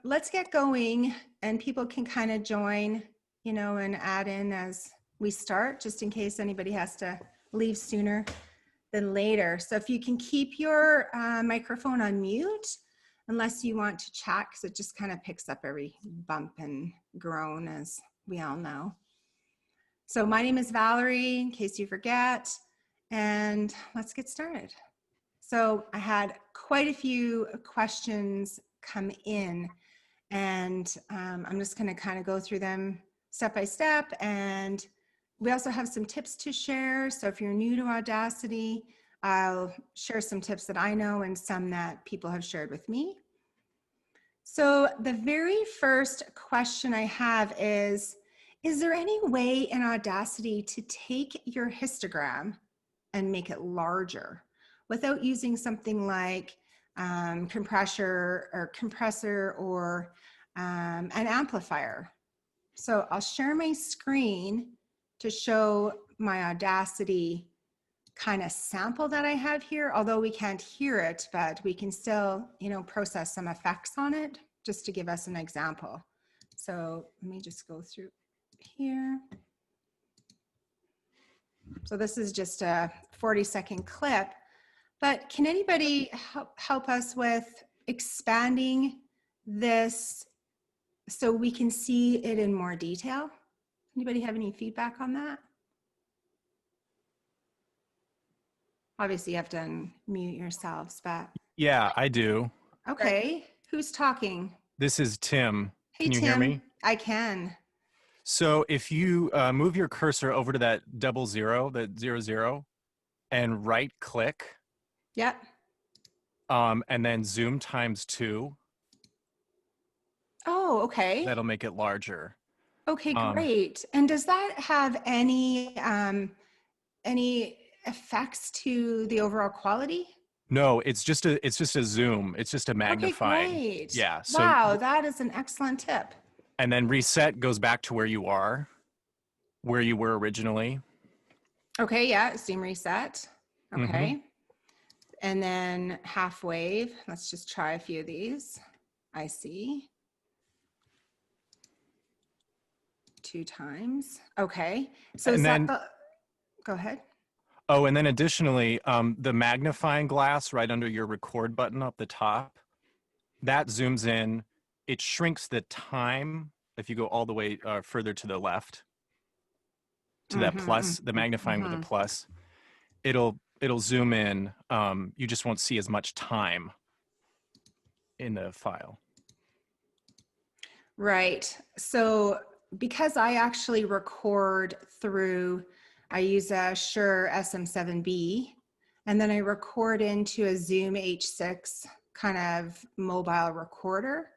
Let's get going, and people can kind of join, you know, and add in as we start, just in case anybody has to leave sooner than later. So if you can keep your microphone on mute, unless you want to chat, because it just kind of picks up every bump and groan, as we all know. So my name is Valerie, in case you forget, and let's get started. So I had quite a few questions come in, and I'm just going to kind of go through them step by step, and we also have some tips to share. So if you're new to Audacity, I'll share some tips that I know and some that people have shared with me. So the very first question I have is there any way in Audacity to take your histogram and make it larger without using something like compressor or an amplifier? So I'll share my screen to show my Audacity kind of sample that I have here, although we can't hear it, but we can still, you know, process some effects on it just to give us an example. So let me just go through here. So this is just a 40-second clip, but can anybody help us with expanding this so we can see it in more detail? Anybody have any feedback on that? Obviously you have to unmute yourselves, but. Yeah, I do. Okay, who's talking? This is Tim. Hey, can you Tim. hear me? I can. So if you move your cursor over to that 00, that 00, and right click. Yep. And then zoom ×2. Oh, okay. That'll make it larger. Okay, great. And does that have any effects to the overall quality? No, it's just a zoom. It's just a magnifying. Okay, great. Yeah. So, wow, that is an excellent tip. And then reset goes back to where you were originally. Okay, yeah, zoom reset. Okay. And then half wave. Let's just try a few of these. I see. 2 times. Okay. So is that the, go ahead. Oh, and then additionally, the magnifying glass right under your record button up the top, that zooms in. It shrinks the time if you go all the way further to the left to that plus, the magnifying with the plus. It'll zoom in. You just won't see as much time in the file. Right. So because I actually record through, I use a Shure SM7B, and then I record into a Zoom H6 kind of mobile recorder.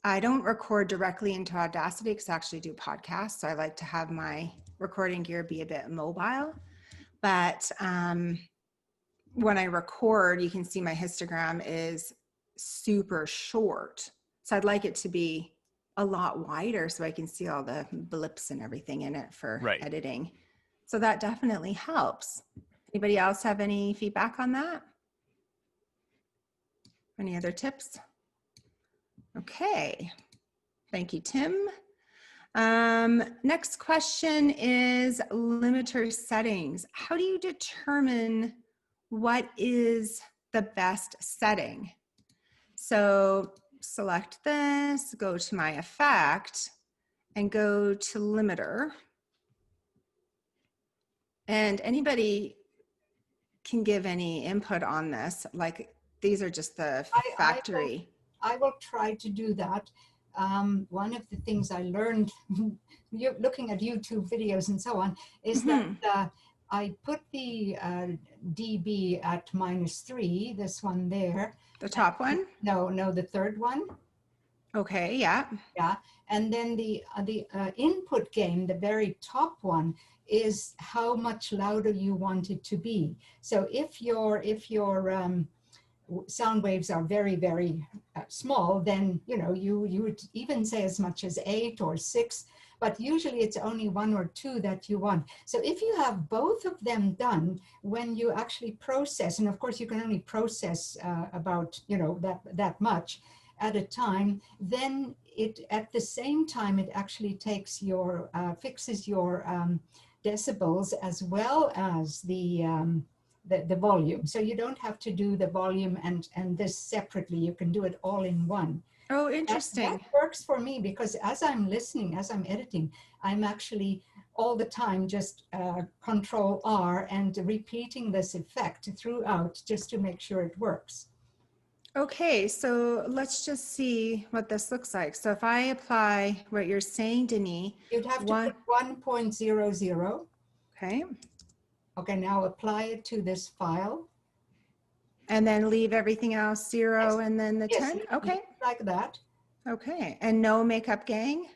I don't record directly into Audacity because I actually do podcasts, so I like to have my recording gear be a bit mobile. But when I record, you can see my histogram is super short. So I'd like it to be a lot wider so I can see all the blips and everything in it for editing. So that definitely helps. Anybody else have any feedback on that? Any other tips? Okay, thank you, Tim. Next question is limiter settings. How do you determine what is the best setting? So select this, go to my effect, and go to limiter. And anybody can give any input on this. Like, these are just the factory. I will try to do that. One of the things I learned looking at YouTube videos and so on is that I put the dB at -3, this one there. The top one? No, the third one. Okay, yeah. Yeah, and then the input gain, the very top one, is how much louder you want it to be. So if your sound waves are very, very small, then you know you would even say as much as 8 or 6. but usually it's only one or two that you want. So if you have both of them done, when you actually process, and of course you can only process about, you know, that much at a time, then it, at the same time, it actually takes your, fixes your decibels as well as the volume. So you don't have to do the volume and this separately. You can do it all in one. Oh, interesting. That works for me because as I'm listening, as I'm editing, I'm actually all the time just Control R and repeating this effect throughout just to make sure it works. Okay, so let's just see what this looks like. So if I apply what you're saying, Denis, You'd have to put 1.00. okay, Okay, now apply it to this file. and then leave everything else 0 Yes. and then the 10. Yes, Okay, like that. okay, and no makeup gang.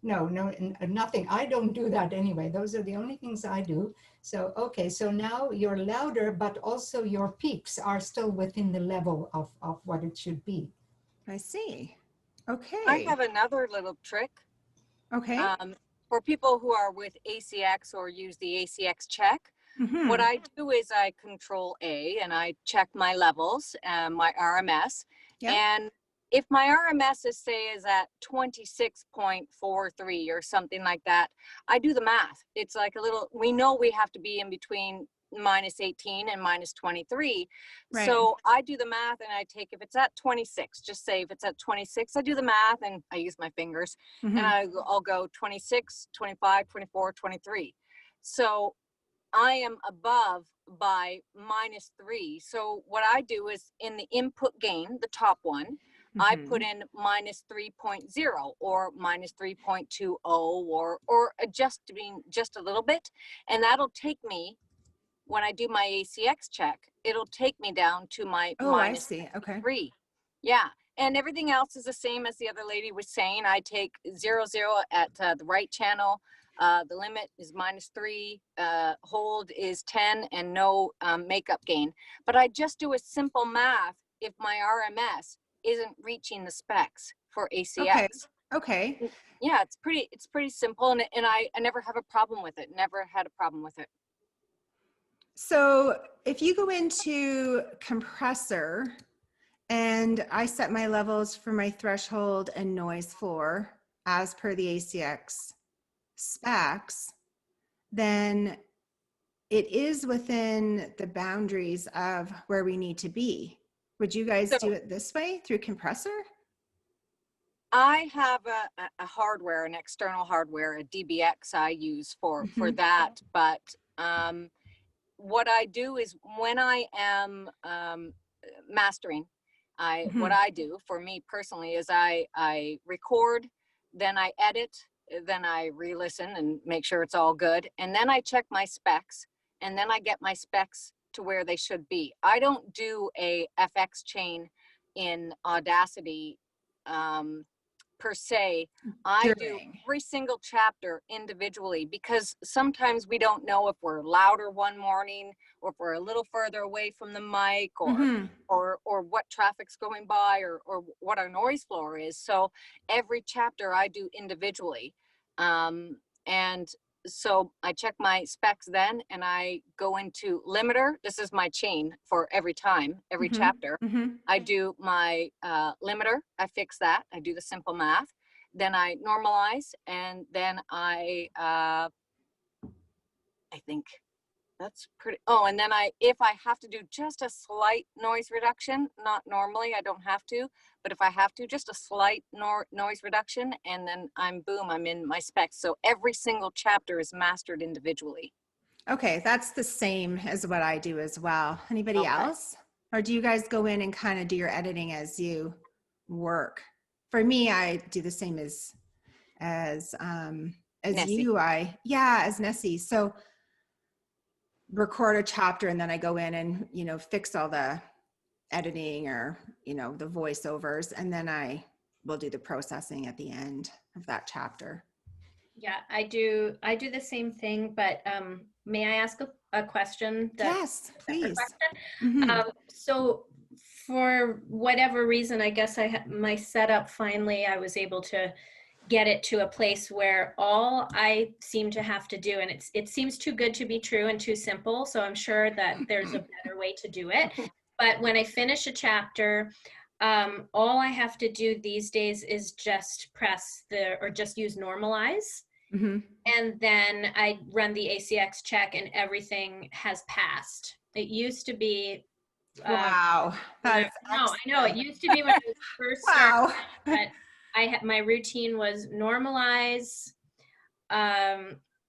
No, nothing. I don't do that anyway. Those are the only things I do. So, okay, so now you're louder, but also your peaks are still within the level of what it should be. I see. Okay. I have another little trick. Okay. For people who are with ACX or use the ACX check, Mhm. what I do is I Control A and I check my levels, my RMS. Yeah. And if my RMS is at 26.43 or something like that, I do the math. It's like a little, we know we have to be in between -18 and -23. Right. So I do the math and I take, if it's at 26, just say if it's at 26, I do the math and I use my fingers and I'll go 26, 25, 24, 23. So I am above by -3. So what I do is in the input gain, the top one, I put in -3.0 or -3.20 or adjusting just a little bit. And that'll take me, when I do my ACX check, it'll take me down to my I see. Okay. -3. Yeah. And everything else is the same as the other lady was saying. I take 0 at the right channel. The limit is -3, hold is 10, and no makeup gain. But I just do a simple math if my RMS isn't reaching the specs for ACX. Okay. Yeah, it's pretty simple, and I never have a problem with it. Never had a problem with it. So if you go into compressor and I set my levels for my threshold and noise floor as per the ACX specs, then it is within the boundaries of where we need to be. Would you guys do it this way through compressor? I have a hardware, an external hardware, a DBX I use for that. But what I do is when I am mastering, what I do for me personally is I record, then I edit, then I re-listen and make sure it's all good. And then I check my specs, and then I get my specs to where they should be. I don't do a FX chain in Audacity per se. I do every single chapter individually, because sometimes we don't know if we're louder one morning or if we're a little further away from the mic or what traffic's going by or what our noise floor is. So every chapter I do individually. And so I check my specs then, and I go into limiter. This is my chain for every time, every chapter. I do my limiter. I fix that. I do the simple math. Then I normalize, and then I think that's pretty. Oh, and then if I have to do just a slight noise reduction, not normally, I don't have to, but if I have to, just a slight noise reduction, and then I'm in my specs. So every single chapter is mastered individually. Okay, that's the same as what I do as well. Anybody else? Or do you guys go in and kind of do your editing as you work? For me, I do the same as Nessie. you. As Nessie. So record a chapter and then I go in and, fix all the editing or, the voiceovers, and then I will do the processing at the end of that chapter. Yeah, I do the same thing, but may I ask a question? Yes, please. So for whatever reason, I guess my setup finally, I was able to get it to a place where all I seem to have to do, and it seems too good to be true and too simple, so I'm sure that there's a better way to do it. But when I finish a chapter, all I have to do these days is just just use normalize. Mm-hmm. And then I run the ACX check and everything has passed. It used to be Wow. That's I know. It used to be when I was first wow. starting, but my routine was normalize, RMS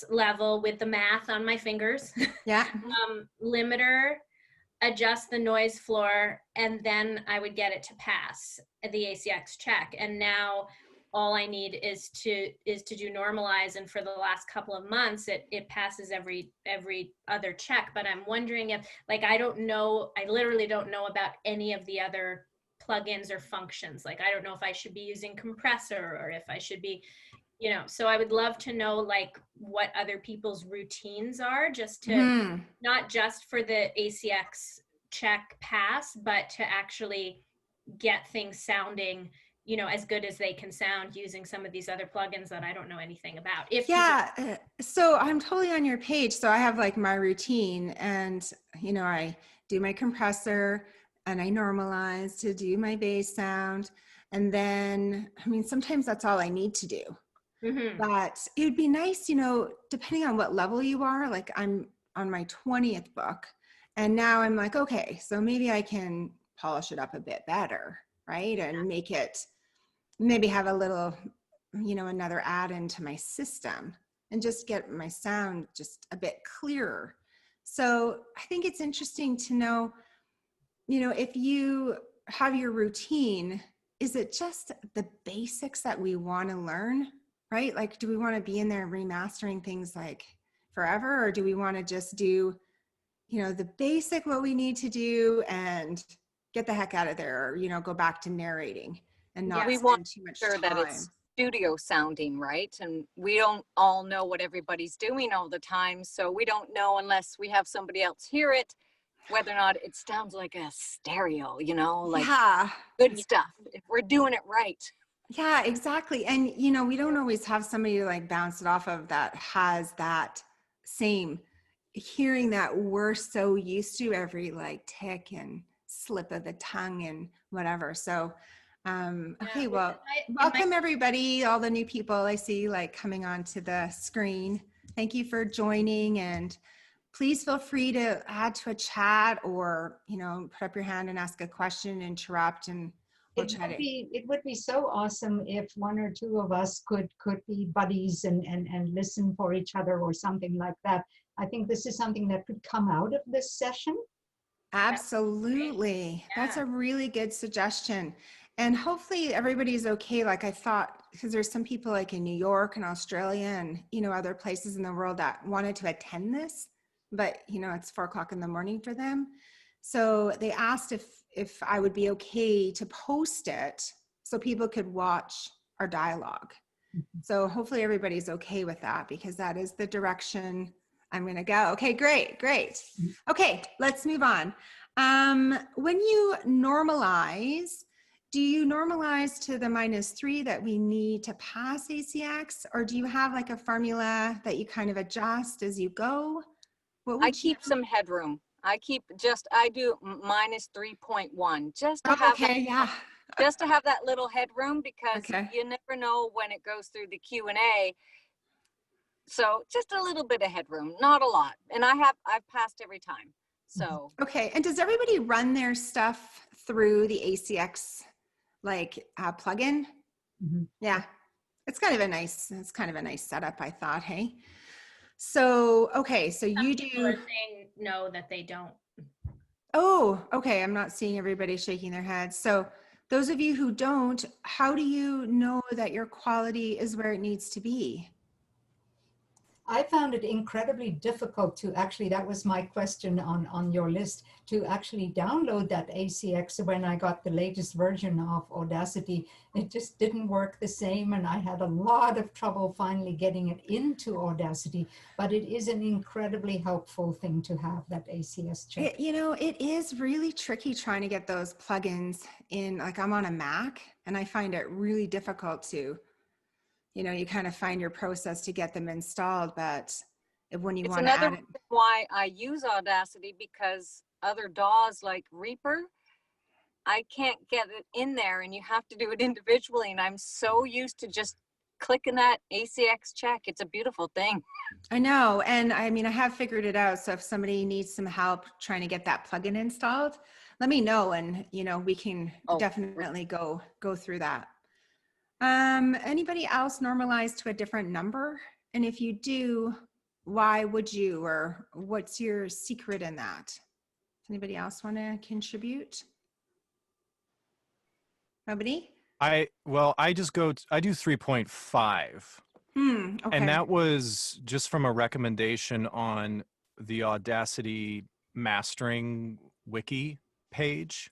level with the math on my fingers, Yeah. limiter, adjust the noise floor, and then I would get it to pass the ACX check. And now all I need is to do normalize, and for the last couple of months it passes every other check. But I'm wondering if, like, I literally don't know about any of the other plugins or functions. Like, I don't know if I should be using compressor or if I should be, so I would love to know, like, what other people's routines are, just to not just for the ACX check pass, but to actually get things sounding as good as they can sound using some of these other plugins that I don't know anything about. So I'm totally on your page. So I have like my routine, and I do my compressor and I normalize to do my bass sound. And then, sometimes that's all I need to do. Mm-hmm. But it would be nice, depending on what level you are, like I'm on my 20th book, and now I'm like, okay, so maybe I can polish it up a bit better, right? And make it, maybe have a little, another add-in to my system and just get my sound just a bit clearer. So I think it's interesting to know, if you have your routine, is it just the basics that we want to learn, right? Like, do we want to be in there remastering things like forever, or do we want to just do, the basic, what we need to do, and get the heck out of there, or, go back to narrating and not spend too much time. That it's studio sounding, right? And we don't all know what everybody's doing all the time, so we don't know unless we have somebody else hear it, whether or not it sounds like a stereo, good stuff, if we're doing it right. Yeah, exactly. And, we don't always have somebody to like bounce it off of that has that same hearing that we're so used to, every like tick and slip of the tongue and whatever. So, okay, well, welcome everybody, all the new people I see like coming onto the screen. Thank you for joining, and please feel free to add to a chat, or, put up your hand and ask a question, interrupt, and it would be so awesome if one or two of us could be buddies and listen for each other or something like that. I think this is something that could come out of this session. Absolutely. That's a really good suggestion. And hopefully everybody's okay. Like I thought, because there's some people like in New York and Australia and, other places in the world that wanted to attend this, but, it's 4 o'clock in the morning for them. So they asked if I would be okay to post it so people could watch our dialogue. So hopefully everybody's okay with that, because that is the direction I'm going to go. Okay, great. Okay, let's move on. When you normalize, do you normalize to the -3 that we need to pass ACX, or do you have like a formula that you kind of adjust as you go? I keep some headroom. I do -3.1 just to have just to have that little headroom, because you never know when it goes through the Q&A. So just a little bit of headroom, not a lot. And I've passed every time. So okay. And does everybody run their stuff through the ACX plugin? Mm-hmm. Yeah. It's kind of a nice setup, I thought. Hey. So, okay. So Some you people do are saying no, that they don't. Oh, okay. I'm not seeing everybody shaking their heads. So those of you who don't, how do you know that your quality is where it needs to be? I found it incredibly difficult to actually, that was my question on your list, to actually download that ACX when I got the latest version of Audacity. It just didn't work the same, and I had a lot of trouble finally getting it into Audacity, but it is an incredibly helpful thing to have, that ACS check. It is really tricky trying to get those plugins in. Like, I'm on a Mac and I find it really difficult to, you kind of find your process to get them installed, but when you It's want to another add it. reason why I use Audacity, because other DAWs like Reaper, I can't get it in there, and you have to do it individually. And I'm so used to just clicking that ACX check. It's a beautiful thing. I know. And I mean, I have figured it out. So if somebody needs some help trying to get that plugin installed, let me know. And, we can definitely go through that. Anybody else normalize to a different number? And if you do, why would you, or what's your secret in that? Anybody else want to contribute? Nobody? I do 3.5. Okay. And that was just from a recommendation on the Audacity mastering wiki page.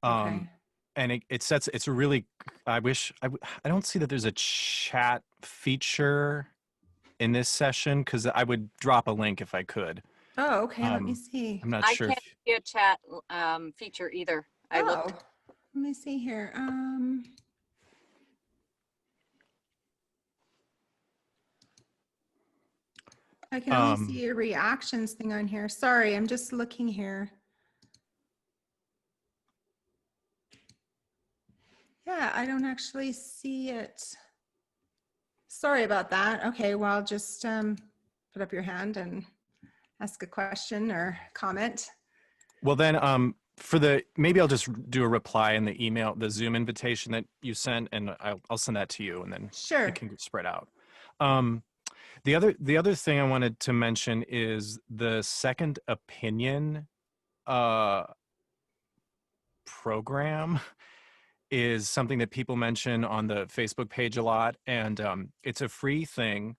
Okay. And it's a really, I don't see that there's a chat feature in this session, because I would drop a link if I could. Oh, okay. Let me see. I'm not I sure. can't see a chat feature either. I looked. Let me see here. I can only see a reactions thing on here. Sorry, I'm just looking here. Yeah, I don't actually see it. Sorry about that. Okay, well, just put up your hand and ask a question or comment. Well, then maybe I'll just do a reply in the email, the Zoom invitation that you sent, and I'll send that to you, and then sure, it can spread out. The other thing I wanted to mention is the second opinion program is something that people mention on the Facebook page a lot, and it's a free thing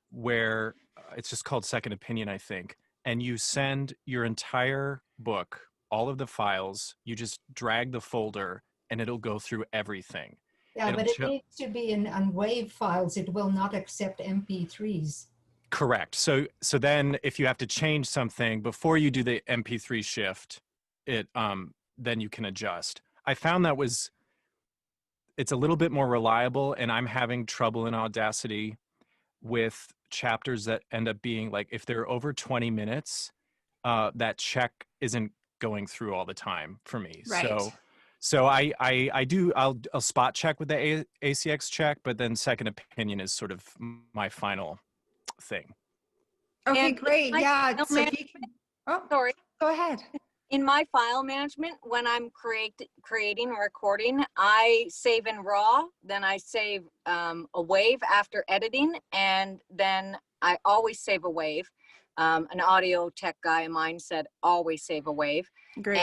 where it's just called Second Opinion, I think, and you send your entire book, all of the files, you just drag the folder, and it'll go through everything. Yeah, but it needs to be in WAV files. It will not accept MP3s. Correct. So then if you have to change something before you do the MP3 shift, then you can adjust. I found it's a little bit more reliable, and I'm having trouble in Audacity with chapters that end up being like, if they're over 20 minutes, that check isn't going through all the time for me. Right. So I'll spot check with the ACX check, but then Second Opinion is sort of my final thing. Okay, And great. Yeah. So if you can, sorry. Go ahead. In my file management, when I'm creating and recording, I save in RAW, then I save a WAV after editing, and then I always save a WAV. An audio tech guy of mine said always save a WAV. Great.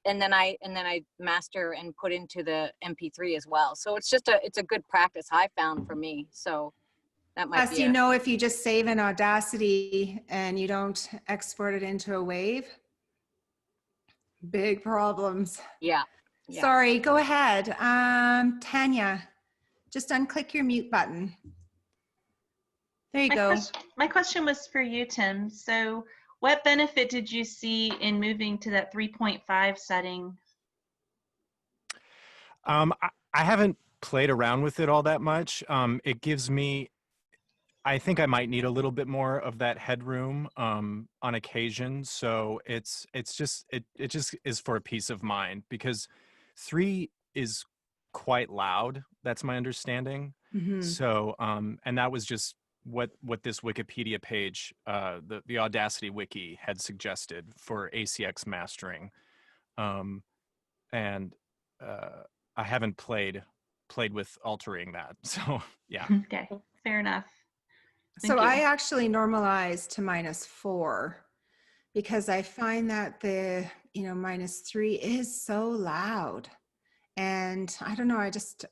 And then I master and put into the MP3 as well. So it's a good practice I found for me. So that might be. If you just save in Audacity and you don't export it into a WAV, big problems. Yeah. Sorry, go ahead. Tanya, just unclick your mute button. There you go. My question was for you, Tim. So what benefit did you see in moving to that 3.5 setting? I haven't played around with it all that much. It gives me, I think I might need a little bit more of that headroom on occasion. So it just is for a peace of mind, because 3 is quite loud. That's my understanding. Mm-hmm. So and that was just what this Wikipedia page, the Audacity wiki, had suggested for ACX mastering, and I haven't played with altering that. So yeah. Okay, fair enough. So I actually normalized to -4 because I find that the -3 is so loud, and I don't know.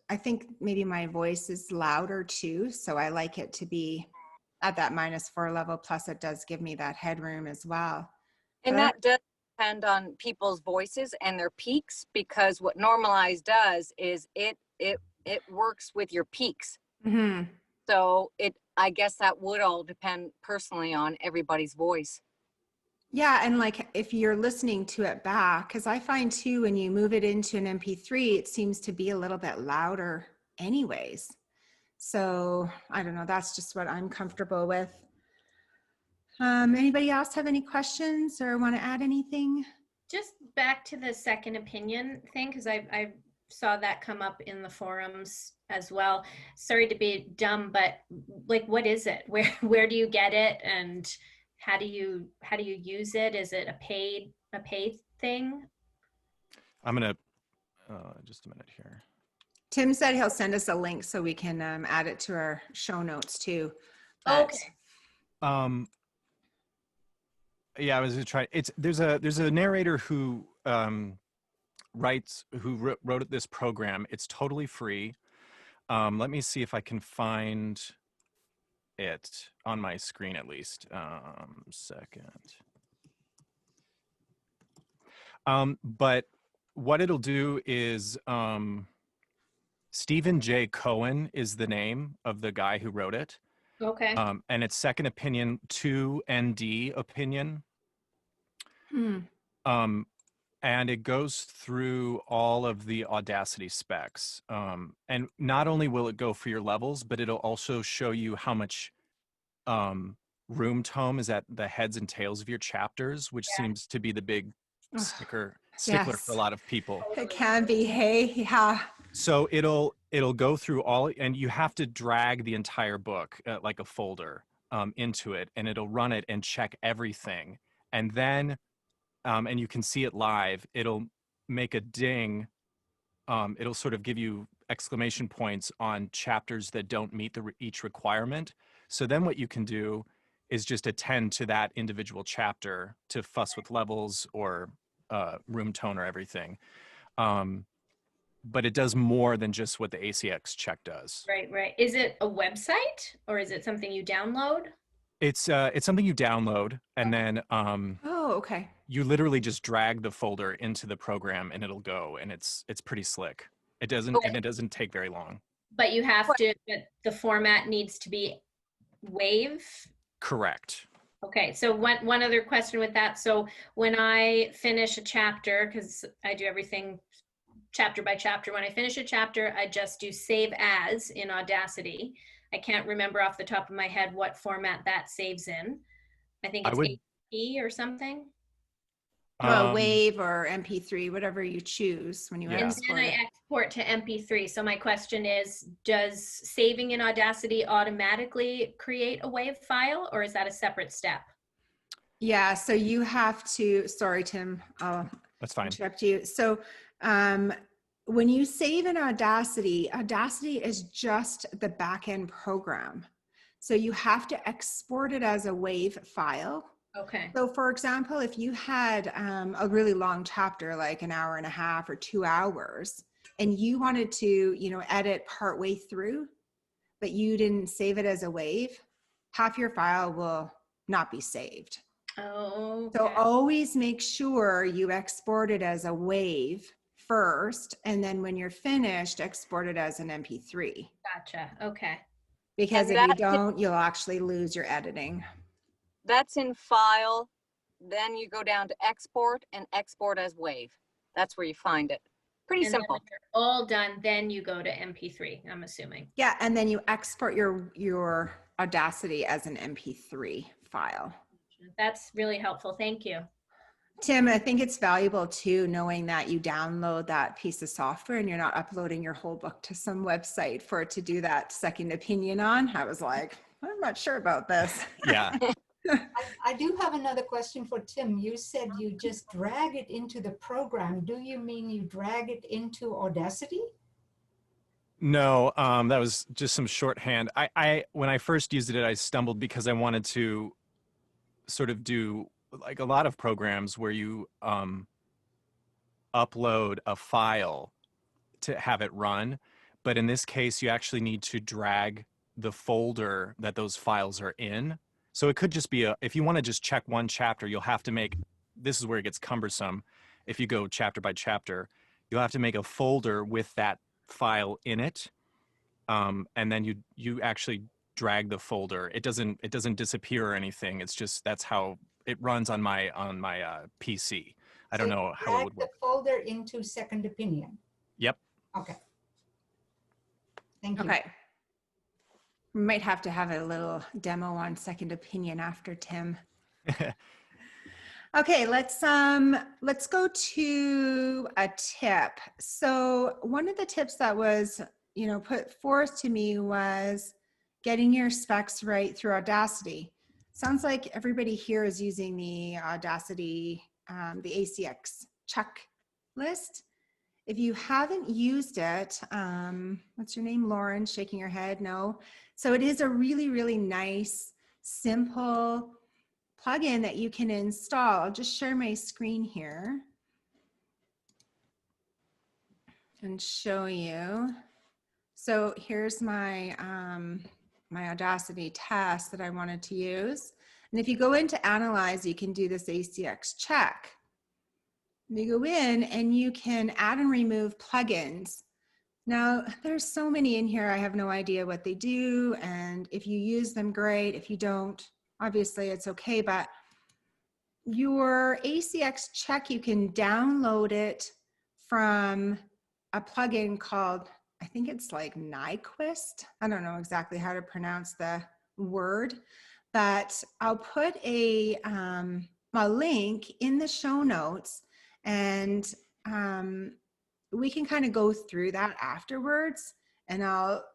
I think maybe my voice is louder too, so I like it to be at that -4 level. Plus it does give me that headroom as well. And But that does depend on people's voices and their peaks, because what normalize does is it works with your peaks. Mhm. So I guess that would all depend personally on everybody's voice. Yeah, and like if you're listening to it back, because I find too, when you move it into an MP3, it seems to be a little bit louder anyways. So I don't know, that's just what I'm comfortable with. Anybody else have any questions or want to add anything? Just back to the second opinion thing, because I saw that come up in the forums as well. Sorry to be dumb, but like, what is it? Where do you get it, and how do you use it? Is it a paid thing? I'm gonna just a minute here. Tim said he'll send us a link so we can add it to our show notes too. Okay. Yeah, I was gonna try. There's a narrator who wrote this program. It's totally free. Let me see if I can find it on my screen at least. Second. But what it'll do is Stephen J. Cohen is the name of the guy who wrote it. Okay. And it's Second Opinion 2 ND opinion. And it goes through all of the Audacity specs. And not only will it go for your levels, but it'll also show you how much room tone is at the heads and tails of your chapters, which seems to be the big stickler Yes. for a lot of people. It can be, hey, yeah. So it'll go through all, and you have to drag the entire book like a folder into it, and it'll run it and check everything. And then, and you can see it live, it'll make a ding. It'll sort of give you exclamation points on chapters that don't meet each requirement. So then what you can do is just attend to that individual chapter to fuss with levels or room tone or everything. But it does more than just what the ACX check does. Right. Is it a website or is it something you download? It's something you download, and then Oh, okay. you literally just drag the folder into the program and it'll go, and it's pretty slick. It doesn't take very long. But you have to, but the format needs to be WAV. Correct. Okay, so one other question with that. So when I finish a chapter, because I do everything chapter by chapter, when I finish a chapter, I just do save as in Audacity. I can't remember off the top of my head what format that saves in. I think it's AP or something. WAV or MP3, whatever you choose when you Yeah. export And then it. I export to MP3. So my question is, does saving in Audacity automatically create a WAV file, or is that a separate step? Yeah, so you have to, sorry, Tim, I'll That's fine. interrupt you. So when you save in Audacity, Audacity is just the backend program. So you have to export it as a WAV file. Okay. So for example, if you had a really long chapter, like an hour and a half or 2 hours, and you wanted to, edit partway through, but you didn't save it as a WAV, half your file will not be saved. Oh, okay. So always make sure you export it as a WAV first, and then when you're finished, export it as an MP3. Gotcha. Okay. Because And if you don't, you'll actually lose your editing. That's in file. Then you go down to export and export as WAV. That's where you find it. Pretty And then simple. when you're all done, then you go to MP3, I'm assuming. Yeah, and then you export your Audacity as an MP3 file. That's really helpful. Thank you. Tim, I think it's valuable too, knowing that you download that piece of software and you're not uploading your whole book to some website for it to do that second opinion on. I was like, I'm not sure about this. Yeah. I do have another question for Tim. You said you just drag it into the program. Do you mean you drag it into Audacity? No, that was just some shorthand. I when I first used it, I stumbled because I wanted to sort of do like a lot of programs where you upload a file to have it run. But in this case, you actually need to drag the folder that those files are in. So it could just be if you want to just check one chapter, you'll have to make, this is where it gets cumbersome. If you go chapter by chapter, you'll have to make a folder with that file in it. And then you actually drag the folder. It doesn't disappear or anything. It's just, that's how it runs on my PC. I don't know how it would work. The folder into Second Opinion. Yep. Okay. Thank you. Okay. We might have to have a little demo on Second Opinion after Tim. Okay, let's go to a tip. So one of the tips that was, put forth to me was getting your specs right through Audacity. Sounds like everybody here is using the Audacity, the ACX checklist. If you haven't used it, what's your name, Lauren? Shaking your head, no. So it is a really, really nice, simple plugin that you can install. I'll just share my screen here and show you. So here's my, my Audacity test that I wanted to use. And if you go into Analyze, you can do this ACX check. You go in and you can add and remove plugins. Now, there's so many in here, I have no idea what they do. And if you use them, great. If you don't, obviously it's okay. But your ACX check, you can download it from a plugin called, I think it's like Nyquist. I don't know exactly how to pronounce the word, but I'll put a link in the show notes, and we can kind of go through that afterwards, and I'll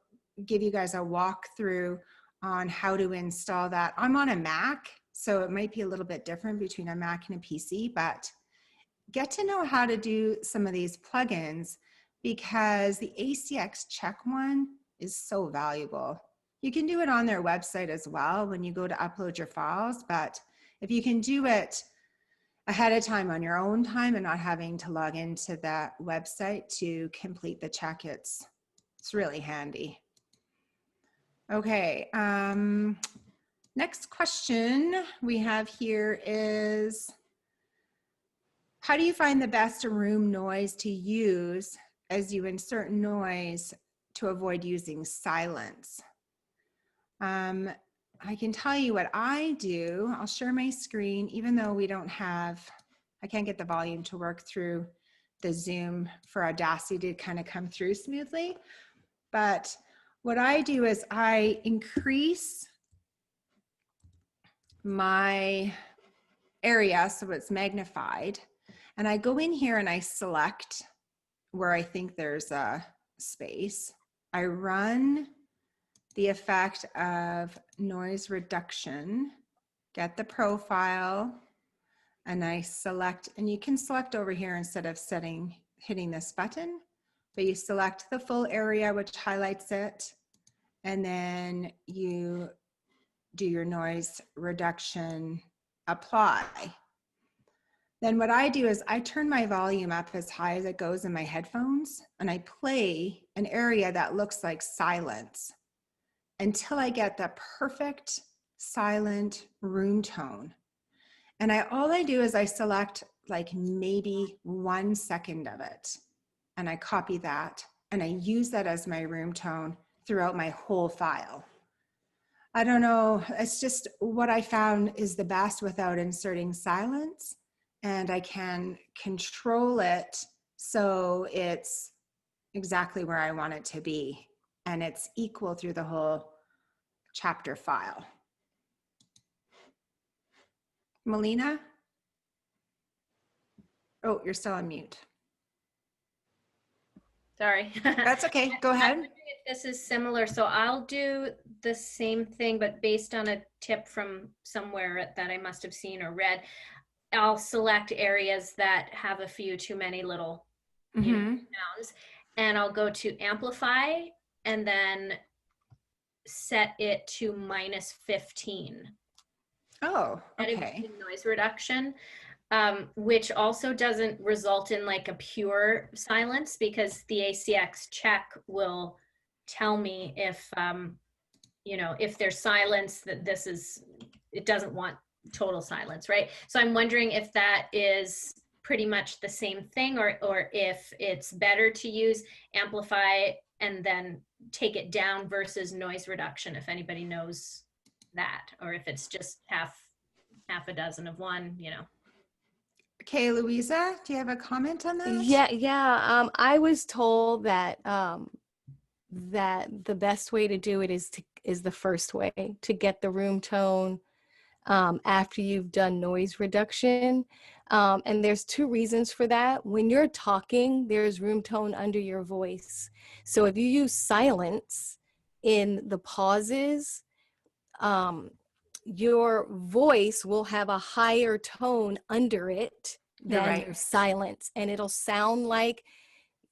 give you guys a walkthrough on how to install that. I'm on a Mac, so it might be a little bit different between a Mac and a PC, but get to know how to do some of these plugins, because the ACX check one is so valuable. You can do it on their website as well when you go to upload your files, but if you can do it ahead of time on your own time and not having to log into that website to complete the check, it's really handy. Okay, next question we have here is, how do you find the best room noise to use as you insert noise to avoid using silence? I can tell you what I do. I'll share my screen, even though we don't have, I can't get the volume to work through the Zoom for Audacity to kind of come through smoothly. But what I do is I increase my area so it's magnified. And I go in here and I select where I think there's a space. I run the effect of noise reduction, get the profile, and I select, and you can select over here instead of hitting this button, but you select the full area, which highlights it, and then you do your noise reduction, apply. Then what I do is I turn my volume up as high as it goes in my headphones, and I play an area that looks like silence until I get the perfect silent room tone. And all I do is I select like maybe 1 second of it, and I copy that, and I use that as my room tone throughout my whole file. I don't know, it's just what I found is the best without inserting silence, and I can control it so it's exactly where I want it to be, and it's equal through the whole chapter file. Melina? Oh, you're still on mute. Sorry. That's okay, go ahead. I'm wondering if this is similar. So I'll do the same thing, but based on a tip from somewhere that I must have seen or read. I'll select areas that have a few too many little sounds, and I'll go to amplify and then set it to -15. Oh, okay. Noise reduction, which also doesn't result in like a pure silence, because the ACX check will tell me if you know, if there's silence, that this is, it doesn't want total silence, right? So I'm wondering if that is pretty much the same thing, or if it's better to use amplify and then take it down versus noise reduction, if anybody knows that, or if it's just half a dozen of one, you know. Okay, Louisa, do you have a comment on that? Yeah. I was told that that the best way to do it is the first way, to get the room tone after you've done noise reduction. And there's two reasons for that. When you're talking, there's room tone under your voice. So if you use silence in the pauses, your voice will have a higher tone under it You're than right. your silence. And it'll sound like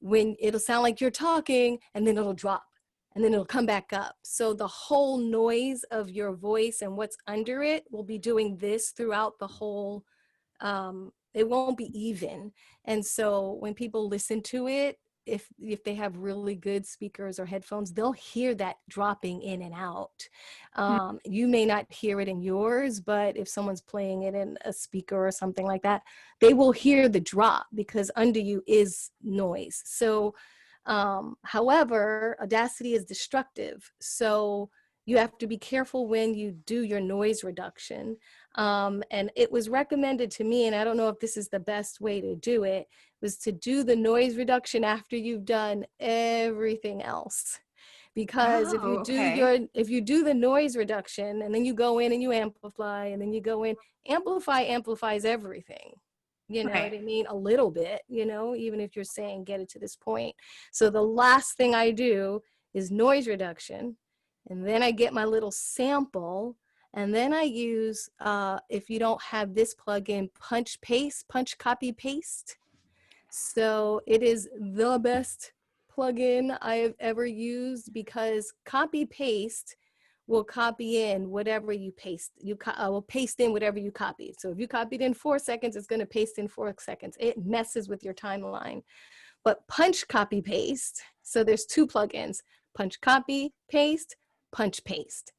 you're talking, and then it'll drop, and then it'll come back up. So the whole noise of your voice and what's under it will be doing this throughout the whole, it won't be even. And so when people listen to it, if they have really good speakers or headphones, they'll hear that dropping in and out. You may not hear it in yours, but if someone's playing it in a speaker or something like that, they will hear the drop because under you is noise. So however, Audacity is destructive. So you have to be careful when you do your noise reduction. And it was recommended to me, and I don't know if this is the best way to do it, was to do the noise reduction after you've done everything else. Because if you do the noise reduction and then you go in and you amplify and then you go in, amplifies everything. You know what I mean? A little bit, you know, even if you're saying get it to this point. So the last thing I do is noise reduction. And then I get my little sample. And then I use, if you don't have this plugin, punch copy paste. So it is the best plugin I have ever used, because copy paste will copy in whatever you paste. Will paste in whatever you copied. So if you copied in 4 seconds, it's going to paste in 4 seconds. It messes with your timeline. But punch copy paste, so there's two plugins, punch copy paste, punch paste.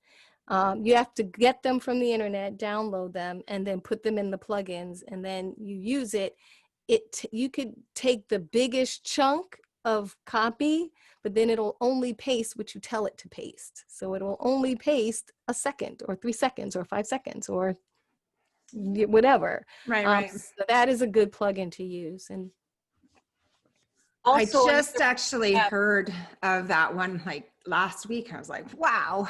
You have to get them from the internet, download them, and then put them in the plugins, and then you use it. You could take the biggest chunk of copy, but then it'll only paste what you tell it to paste. So it will only paste a second or 3 seconds or 5 seconds or whatever. Right. So that is a good plugin to use. And Also, I just actually heard of that one like last week. I was like, wow,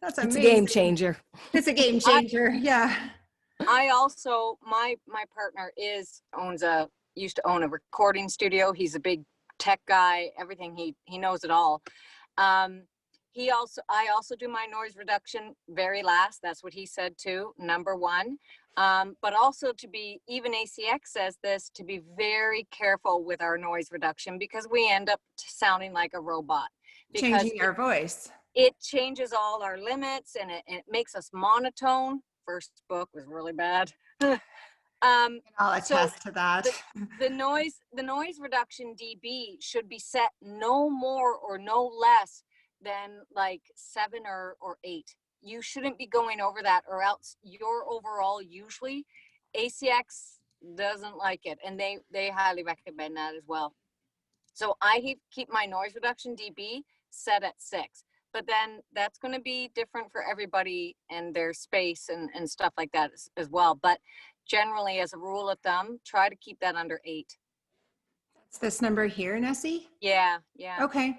that's amazing. It's a game changer. It's a game changer. Yeah. I also, my partner used to own a recording studio. He's a big tech guy, everything. He knows it all. I also do my noise reduction very last. That's what he said too, number one. But also even ACX says this, to be very careful with our noise reduction, because we end up sounding like a robot. Changing our voice. It changes all our limits, and it makes us monotone. First book was really bad. I'll attest to that. The noise reduction dB should be set no more or no less than like 7 or 8. You shouldn't be going over that, or else your overall, usually ACX doesn't like it, and they highly recommend that as well. So I keep my noise reduction dB set at 6. But then that's going to be different for everybody and their space and stuff like that as well. But generally, as a rule of thumb, try to keep that under 8. It's this number here, Nessie? Yeah. Okay.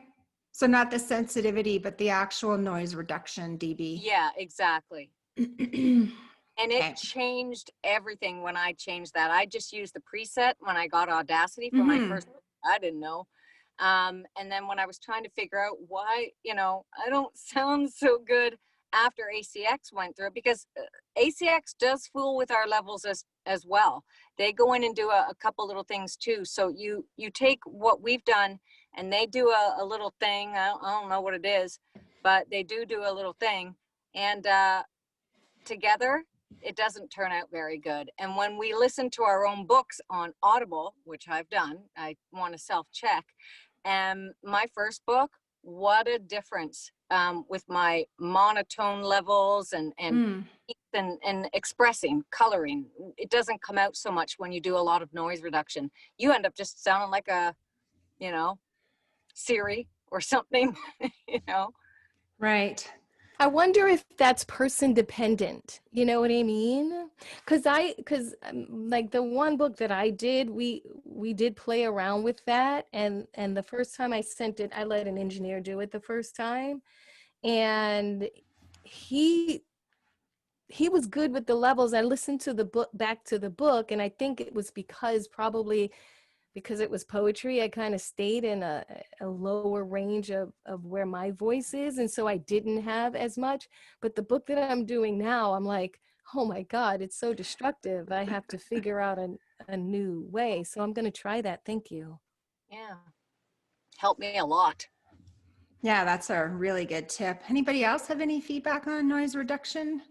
So not the sensitivity, but the actual noise reduction dB. Yeah, exactly. And it changed everything when I changed that. I just used the preset when I got Audacity for my first, I didn't know. And then when I was trying to figure out why, I don't sound so good after ACX went through it, because ACX does fool with our levels as well. They go in and do a couple little things too. So you take what we've done and they do a little thing. I don't know what it is, but they do a little thing. And together, it doesn't turn out very good. And when we listen to our own books on Audible, which I've done, I want to self-check. My first book, what a difference with my monotone levels and expressing, coloring. It doesn't come out so much when you do a lot of noise reduction. You end up just sounding like a, you know, Siri or something, you know. Right. I wonder if that's person dependent. You know what I mean? Because like the one book that I did, we did play around with that, and the first time I sent it, I let an engineer do it the first time, and he was good with the levels. I listened to the book, back to the book, and I think it was probably because it was poetry, I kind of stayed in a lower range of where my voice is. And so I didn't have as much. But the book that I'm doing now, I'm like, oh my God, it's so destructive. I have to figure out a new way. So I'm going to try that. Thank you. Yeah. Helped me a lot. Yeah, that's a really good tip. Anybody else have any feedback on noise reduction?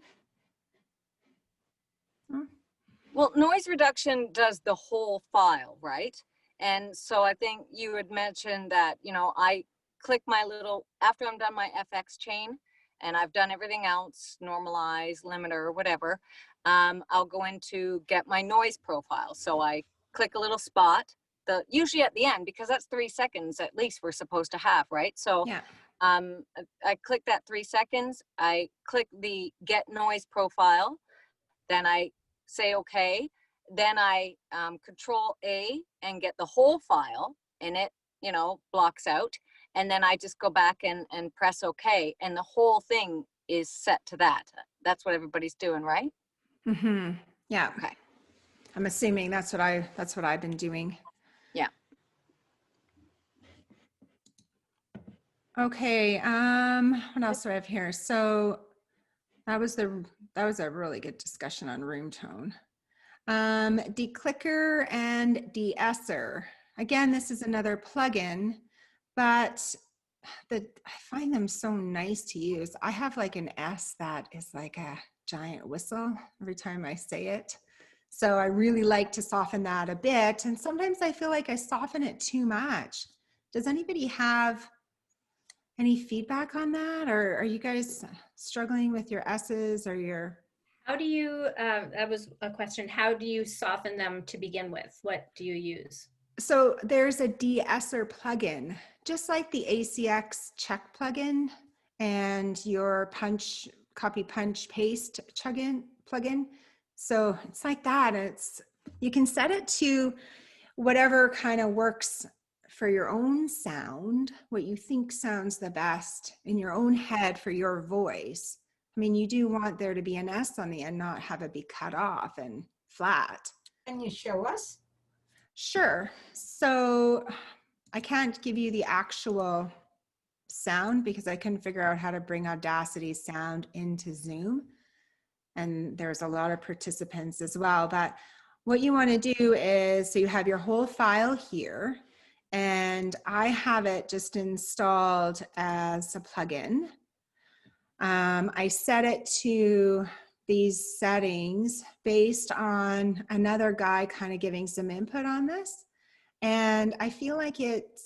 Well, noise reduction does the whole file, right? And so I think you had mentioned that, you know, I click my little, after I'm done my FX chain and I've done everything else, normalize, limiter, whatever, I'll go into get my noise profile. So I click a little spot, usually at the end, because that's 3 seconds at least we're supposed to have, right? So Yeah. I click that 3 seconds, I click the get noise profile, then I say okay, then I control A and get the whole file, and it, you know, blocks out, and then I just go back and press okay, and the whole thing is set to that. That's what everybody's doing, right? Mm-hmm. Yeah. Okay. I'm assuming that's what I've been doing. Yeah. Okay. What else do I have here? So that was a really good discussion on room tone. Declicker and De-Esser. Again, this is another plugin, but I find them so nice to use. I have like an S that is like a giant whistle every time I say it. So I really like to soften that a bit. And sometimes I feel like I soften it too much. Does anybody have any feedback on that? Or are you guys struggling with your S's or your... How do you, that was a question, how do you soften them to begin with? What do you use? So there's a De-Esser plugin, just like the ACX check plugin and your copy punch paste plugin. So it's like that. You can set it to whatever kind of works for your own sound, what you think sounds the best in your own head for your voice. I mean, you do want there to be an S on the end, not have it be cut off and flat. Can you show us? Sure. So I can't give you the actual sound because I couldn't figure out how to bring Audacity sound into Zoom. And there's a lot of participants as well. But what you want to do is, so you have your whole file here, and I have it just installed as a plugin. I set it to these settings based on another guy kind of giving some input on this. And I feel like it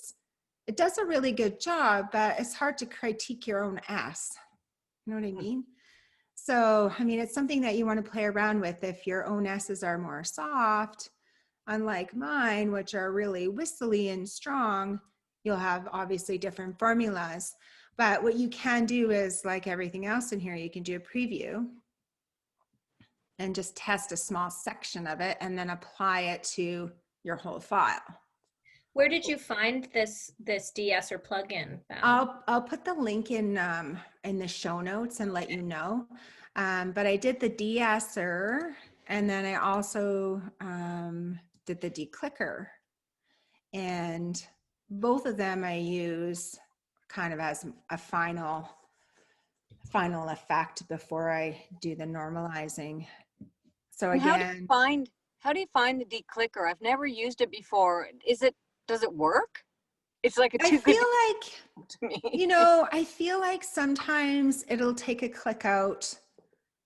does a really good job, but it's hard to critique your own S. You know what I mean? So, I mean, it's something that you want to play around with. If your own S's are more soft, unlike mine, which are really whistly and strong, you'll have obviously different formulas. But what you can do is, like everything else in here, you can do a preview and just test a small section of it and then apply it to your whole file. Where did you find this De-Esser plugin? Val? I'll put the link in the show notes and let you know. But I did the De-Esser, and then I also did the Declicker, and both of them I use kind of as a final effect before I do the normalizing. So again, how do you find the Declicker? I've never used it before. Does it work? It's like I feel like, to me. you know, I feel like sometimes it'll take a click out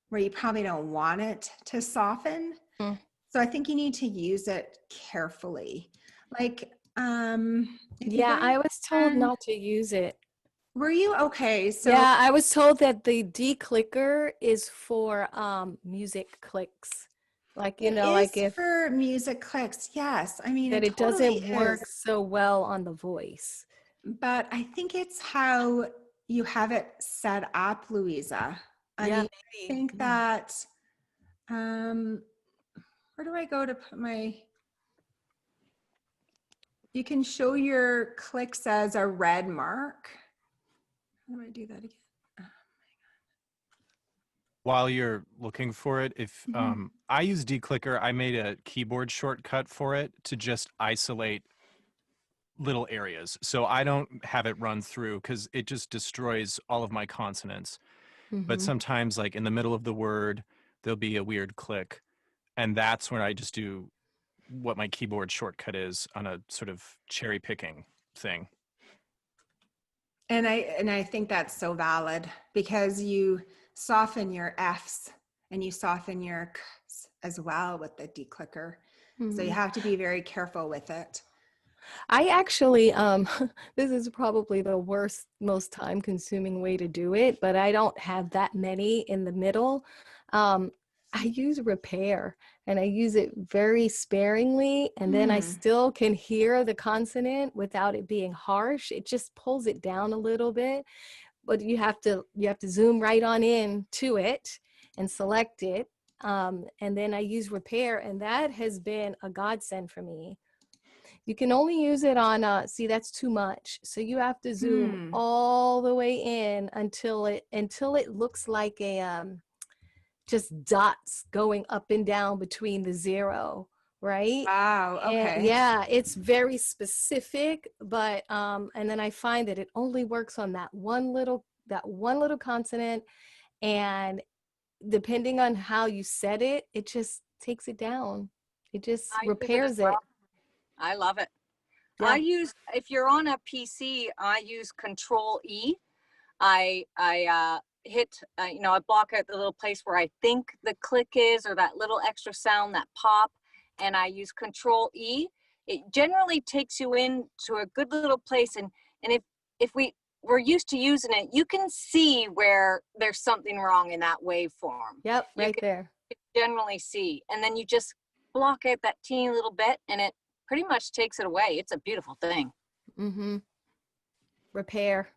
where you probably don't want it to soften. Mm. So I think you need to use it carefully. Like, yeah, I was told not to use it. Were you okay? So Yeah, I was told that the declicker is for music clicks. Like, it like is if for music clicks. Yes. I mean, that it it totally doesn't work is. so well on the voice. But I think it's how you have it set up, Louisa. I Yeah, mean, I maybe. think that, where do I go to put my, you can show your clicks as a red mark. How do I do that again? While you're looking for it, if I use Declicker, I made a keyboard shortcut for it to just isolate little areas. So I don't have it run through because it just destroys all of my consonants. But sometimes, like in the middle of the word, there'll be a weird click. And that's when I just do what my keyboard shortcut is on a sort of cherry picking thing. And I think that's so valid because you soften your F's and you soften your K's as well with the declicker. So you have to be very careful with it. I actually, this is probably the worst, most time consuming way to do it, but I don't have that many in the middle. I use repair and I use it very sparingly, and then I still can hear the consonant without it being harsh. It just pulls it down a little bit, but you have to zoom right on in to it and select it. And then I use repair, and that has been a godsend for me. You can only use it on, see, that's too much. So you have to zoom all the way in until it looks like a, just dots going up and down between the 0, right? Wow. And Okay. yeah, it's very specific, but, and then I find that it only works on that one little consonant, and depending on how you set it, it just takes it down. It just I use it as repairs it. well. I love it. Yeah. If you're on a PC, I use Control E. I hit, I block out the little place where I think the click is, or that little extra sound, that pop, and I use Control E. It generally takes you into a good little place, and if we're used to using it, you can see where there's something wrong in that waveform. Yep, right there. You can generally see, and then you just block out that teeny little bit, and it pretty much takes it away. It's a beautiful thing. Repair.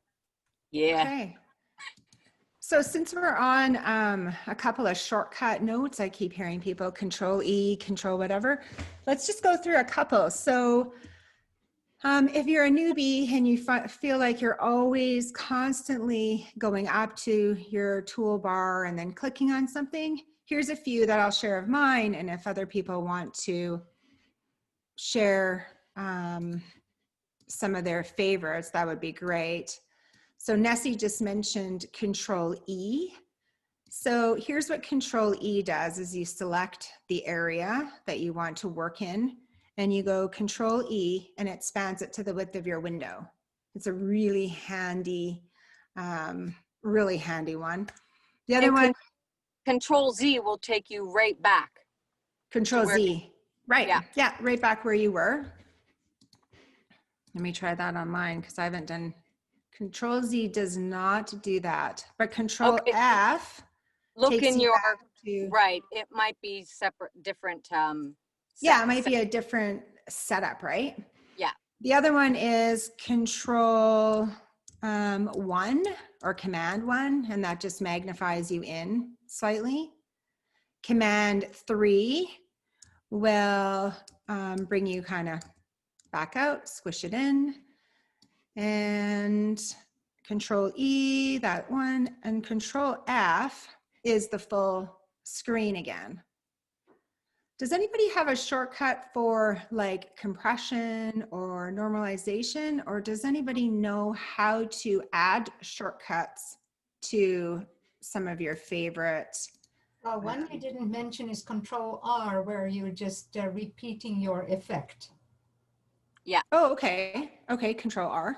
Yeah. Okay. So since we're on a couple of shortcut notes, I keep hearing people Control E, Control whatever. Let's just go through a couple. So if you're a newbie and you feel like you're always constantly going up to your toolbar and then clicking on something, here's a few that I'll share of mine. And if other people want to share some of their favorites, that would be great. So Nessie just mentioned Control E. So here's what Control E does is you select the area that you want to work in, and you go Control E, and it spans it to the width of your window. It's a really handy one. The other one, Control Z will take you right back. Control Z. Right. Yeah, right back where you were. Let me try that on mine because I haven't done. Control Z does not do that, but Control F Look in your, to, right, it might be separate, different. Yeah, it might be a different setup, right? Yeah. The other one is Control 1 or Command 1, and that just magnifies you in slightly. Command 3 will bring you kind of back out, squish it in. And Control E, that one, and Control F is the full screen again. Does anybody have a shortcut for like compression or normalization, or does anybody know how to add shortcuts to some of your favorites? One I didn't mention is Control R, where you're just repeating your effect. Yeah. Oh, okay. Okay, Control R.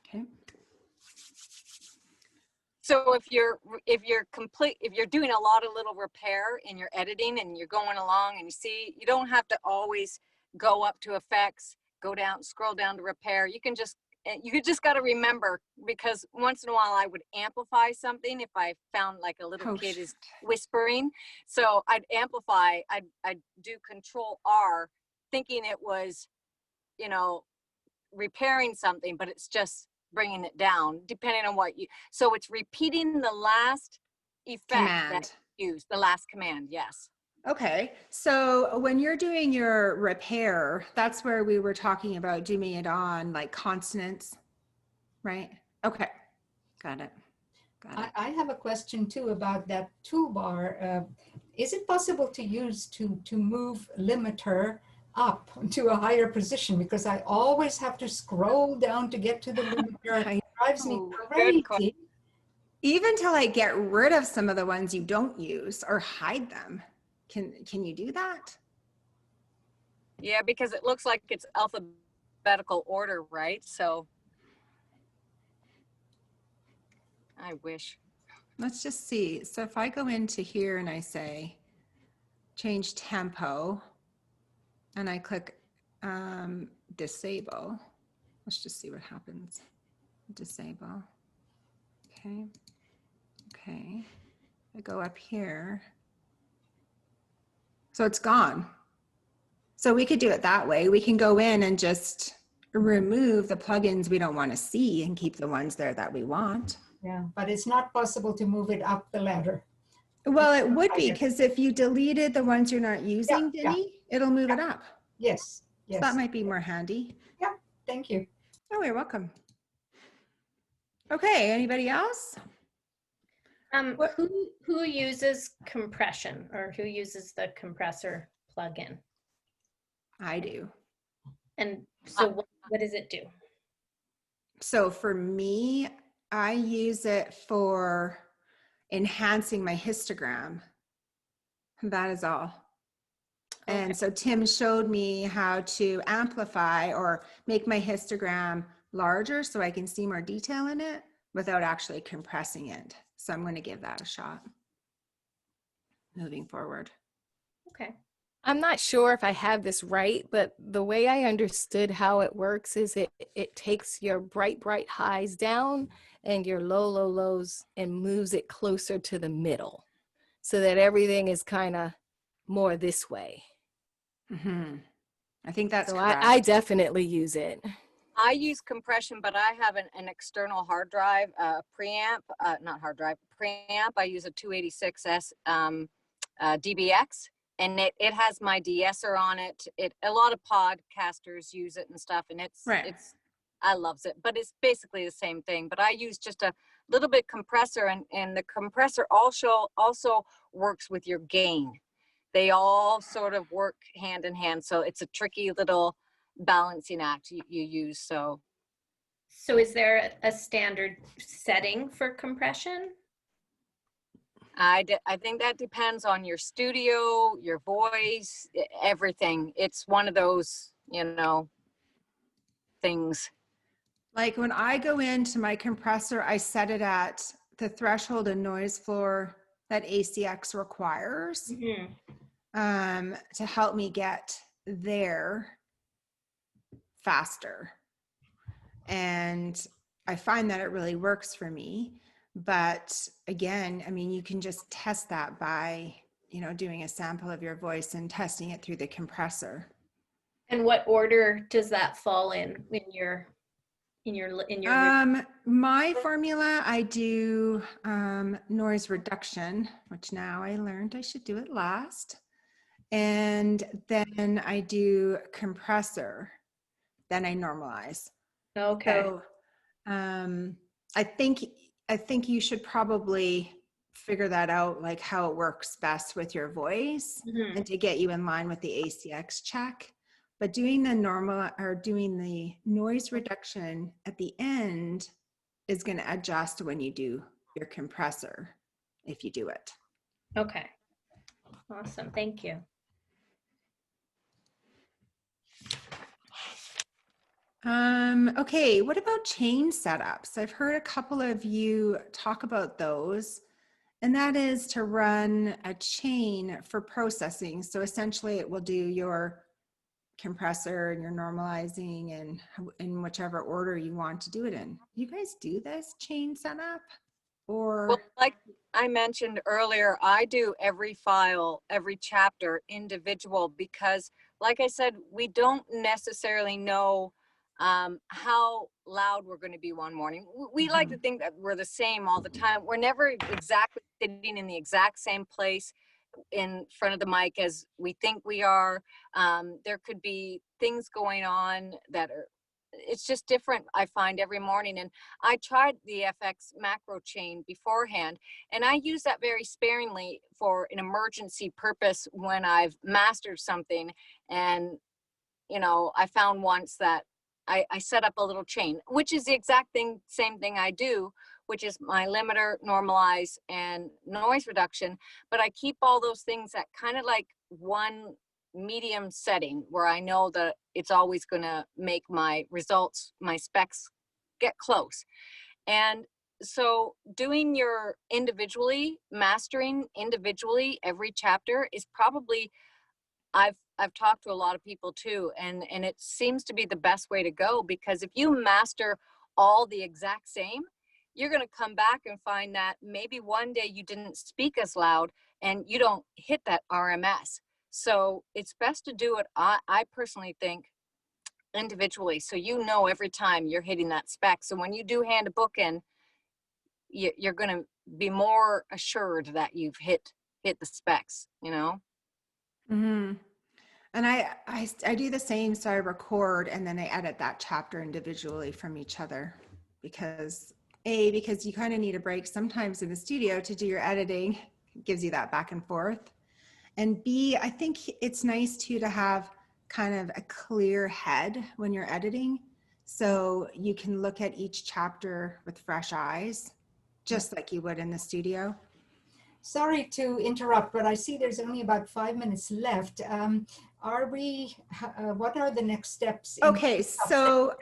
Okay. So if you're doing a lot of little repair in your editing and you're going along and you see, you don't have to always go up to effects, go down, scroll down to repair. You can just and you just got to remember, because once in a while I would amplify something if I found like a little kid is whispering. So I'd amplify, I'd do Control R, thinking it was, you know, repairing something, but it's just bringing it down, depending on what you, so it's repeating the last effect that you use, the last command, yes. Okay, so when you're doing your repair, that's where we were talking about doing it on like consonants, right? Okay, got it. I have a question too about that toolbar. Is it possible to use to move limiter up to a higher position? Because I always have to scroll down to get to the limiter. It drives me crazy. Even to like get rid of some of the ones you don't use or hide them. Can you do that? Yeah, because it looks like it's alphabetical order, right? So I wish. Let's just see. So if I go into here and I say change tempo and I click disable, let's just see what happens. Disable. Okay. Okay. I go up here. So it's gone. So we could do it that way. We can go in and just remove the plugins we don't want to see and keep the ones there that we want. Yeah, but it's not possible to move it up the ladder. Well, it would be, because if you deleted the ones you're not using, Denny, it'll move it up. Yes, yes. So that might be more handy. Yeah, thank you. Oh, you're welcome. Okay, anybody else? Who uses compression, or who uses the compressor plugin? I do. And so what does it do? So for me, I use it for enhancing my histogram. That is all. Okay. And so Tim showed me how to amplify or make my histogram larger so I can see more detail in it without actually compressing it. So I'm going to give that a shot moving forward. Okay. I'm not sure if I have this right, but the way I understood how it works is it takes your bright highs down and your low lows and moves it closer to the middle so that everything is kind of more this way. Mm-hmm. I think that's so correct. I definitely use it. I use compression, but I have an external hard drive, preamp, not hard drive, preamp. I use a 286S DBX, and it has my De-Esser on it. A lot of podcasters use it and stuff, and I loves it, but it's basically the same thing. But I use just a little bit compressor, and the compressor also works with your gain. They all sort of work hand in hand, so it's a tricky little balancing act you use. So is there a standard setting for compression? I think that depends on your studio, your voice, everything. It's one of those, things. Like when I go into my compressor, I set it at the threshold and noise floor that ACX requires to help me get there faster. And I find that it really works for me. But again, I mean, you can just test that by, doing a sample of your voice and testing it through the compressor. And what order does that fall in your my formula, I do noise reduction, which now I learned I should do it last. And then I do compressor, then I normalize. Okay. So I think you should probably figure that out, like how it works best with your voice and to get you in line with the ACX check. But doing the noise reduction at the end is going to adjust when you do your compressor, if you do it. Okay. Awesome. Thank you. Okay, what about chain setups? I've heard a couple of you talk about those, and that is to run a chain for processing. So essentially it will do your compressor and you're normalizing and in whichever order you want to do it in. You guys do this chain setup or? Well, like I mentioned earlier, I do every file, every chapter individual because, like I said, we don't necessarily know how loud we're going to be one morning. We like to think that we're the same all the time. We're never exactly sitting in the exact same place in front of the mic as we think we are. There could be things going on that are, it's just different, I find, every morning. And I tried the FX macro chain beforehand, and I use that very sparingly for an emergency purpose when I've mastered something. And, you know, I found once that I set up a little chain, which is the exact same thing I do, which is my limiter, normalize, and noise reduction. But I keep all those things at kind of like one medium setting where I know that it's always going to make my results, my specs, get close. And so doing your individually, mastering individually every chapter is probably, I've talked to a lot of people too, and it seems to be the best way to go, because if you master all the exact same, you're going to come back and find that maybe one day you didn't speak as loud and you don't hit that RMS. So it's best to do it, I personally think, individually, so you know every time you're hitting that spec. So when you do hand a book in, you're going to be more assured that you've hit the specs, you know? Mm-hmm. And I do the same. So I record and then I edit that chapter individually from each other because you kind of need a break sometimes in the studio to do your editing. It gives you that back and forth. And B, I think it's nice too to have kind of a clear head when you're editing. So you can look at each chapter with fresh eyes, just like you would in the studio. Sorry to interrupt, but I see there's only about 5 minutes left. What are the next steps? Okay, so